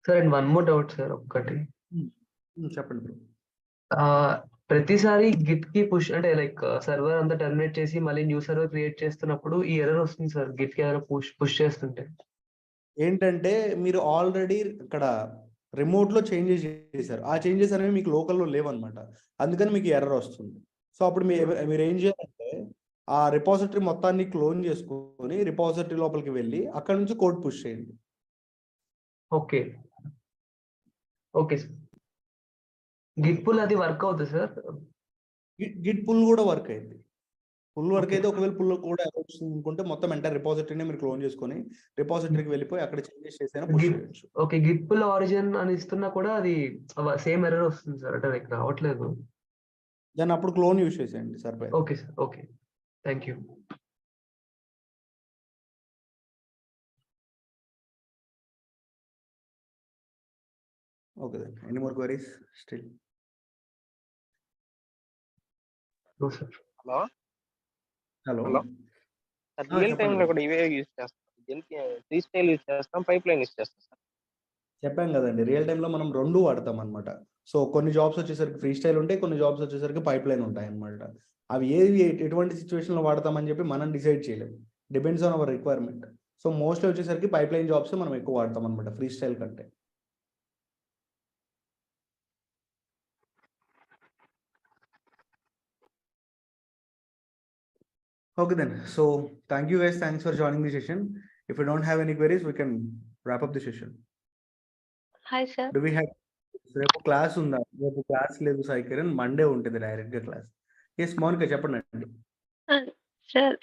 sir, and 1 more doubt sir ఒక్కటి. చెప్పండి బ్రో. ప్రతిసారి గిట్ కి పుష్ అంటే లైక్ సర్వర్ అంతా టర్మినేట్ చేసి మళ్ళీ న్యూ సర్వర్ క్రియేట్ చేస్తున్నప్పుడు ఈ ఎర్రర్ వస్తుంది సార్, గిట్ కి ఏదైనా పుష్ చేస్తుంటే. ఏంటంటే మీరు ఆల్రెడీ ఇక్కడ రిమోట్ లో చేంజెస్ చేశారు, ఆ చేంజెస్ అనేవి మీకు లోకల్లో లేవన్నమాట. అందుకని మీకు ఎర్రర్ వస్తుంది. సో అప్పుడు మీరు ఏం చేయాలంటే ఆ రిపాజిటరీ మొత్తాన్ని క్లోన్ చేసుకొని రిపాజిటరీ లోపలికి వెళ్ళి అక్కడ నుంచి కోడ్ పుష్ చేయండి. Okay okay sir. Git pull అది వర్క్ అవుతుంది సార్? గిట్ పుల్ కూడా వర్క్ అయింది. Pull work Okay. అయితే ఒకవేళ పుల్ కూడా అనుకుంటే మొత్తం ఎంటర్ రిపాజిటరీని మీరు క్లోన్ చేసుకొని రిపాజిటరీకి వెళ్ళిపోయి అక్కడ చేంజెస్ చేసైనా పుష్ చేయొచ్చు. ఓకే, గిట్ పుల్ ఆరిజిన్ అని ఇస్తున్నా కూడా అది సేమ్ ఎర్రర్ వస్తుంది సార్, అంటే లైక్ రావట్లేదు. దాన్ని అప్పుడు క్లోన్ యూజ్ చేసేయండి సరిపోయింది. Okay sir, okay, thank you. Okay then any more queries still? No sir. Hello hello. Hello sir, real time లో కూడా ఇవే యూజ్ చేస్తాం. ఫ్రీ స్టైల్ యూజ్ చేస్తాం, పైప్ లైన్ యూజ్ చేస్తాం సార్. చెప్పాం కదండి, రియల్ టైంలో మనం 2 వాడతాం అనమాట. సో కొన్ని జాబ్స్ వచ్చేసరికి ఫ్రీ స్టైల్ ఉంటాయి, కొన్ని జాబ్స్ వచ్చేసరికి పైప్ లైన్ ఉంటాయి అనమాట. అవి ఏవి ఎటువంటి సిచ్యువేషన్లో వాడతామని చెప్పి మనం డిసైడ్ చేయలేము, depends on hour requirement. So mostly వచ్చేసరికి పైప్ లైన్ జాబ్స్ మనం ఎక్కువ వాడతాం అనమాట ఫ్రీ స్టైల్ కంటే. Okay then, so thank you guys, thanks for joining the session. If you don't have any queries, we can wrap up the session. Hi sir. Do we have రేపు class ఉందా? రేపు class లేదు Sai Kiran, Monday ఉంటుంది direct గా class. Yes Mounika చెప్పండి అండి. Sir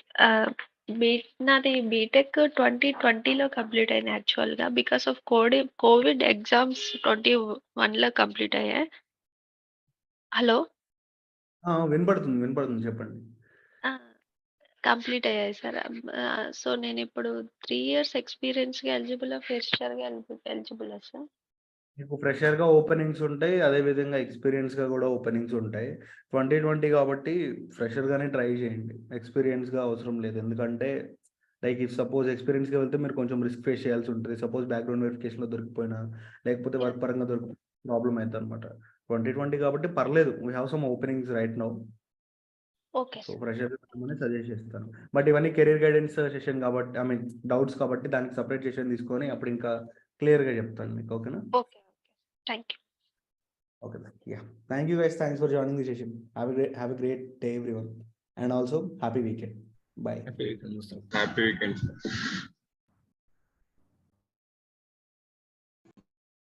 నాది BTech 2020లో కంప్లీట్ అయింది యాక్చువల్ గా. బికాస్ ఆఫ్ కోవిడ్ ఎగ్జామ్స్ 21లో కంప్లీట్ అయ్యాయి. హలో వినపడుతుంది చెప్పండి. కంప్లీట్ అయ్యాయి సార్. సో నేను ఇప్పుడు 3 ఇయర్స్ ఎక్స్పీరియన్స్‌గా ఎలిజిబులా? ఫ్రెషర్‌గా ఎలిజిబులా సార్? మీకు ఫ్రెషర్‌గా ఓపెనింగ్స్ ఉంటాయి. అదే విధంగా ఎక్స్‌పీరియన్స్‌గా కూడా ఓపెనింగ్స్ ఉంటాయి. 2020 కాబట్టి ఫ్రెషర్‌గానే ట్రై చేయండి. ఎక్స్‌పీరియన్స్‌గా అవసరం లేదు. ఎందుకంటే లైక్ ఇఫ్ సపోజ్ ఎక్స్‌పీరియన్స్‌గా వెళ్తే మీరు కొంచెం రిస్క్ ఫేస్ చేయాల్సి ఉంటది. సపోజ్ బ్యాక్‌గ్రౌండ్ వెరిఫికేషన్‌లో దొరికిపోయినా, లేకపోతే వర్క్ పరంగా ప్రాబ్లమ్ అయిద్దనమాట. 2020 కాబట్టి పర్లేదు. We have some openings right now. Okay so sir. ఫ్రెషర్‌గా వెళ్ళమని సజెస్ట్ చేస్తాను. బట్ ఇవన్నీ కెరీర్ గైడెన్స్ సెషన్ కాబట్టి ఐ మీన్ డౌట్స్ కాబట్టి దానికి సెపరేట్ సెషన్ తీసుకొని అప్పుడు ఇంకా క్లియర్‌గా చెప్తాను మీకు. ఓకేనా? Okay. Thank you. Okay, then. Yeah. Thank you guys. Thanks for joining the session. Have a great day, everyone. And also happy weekend. Bye. Happy weekend. Happy weekend.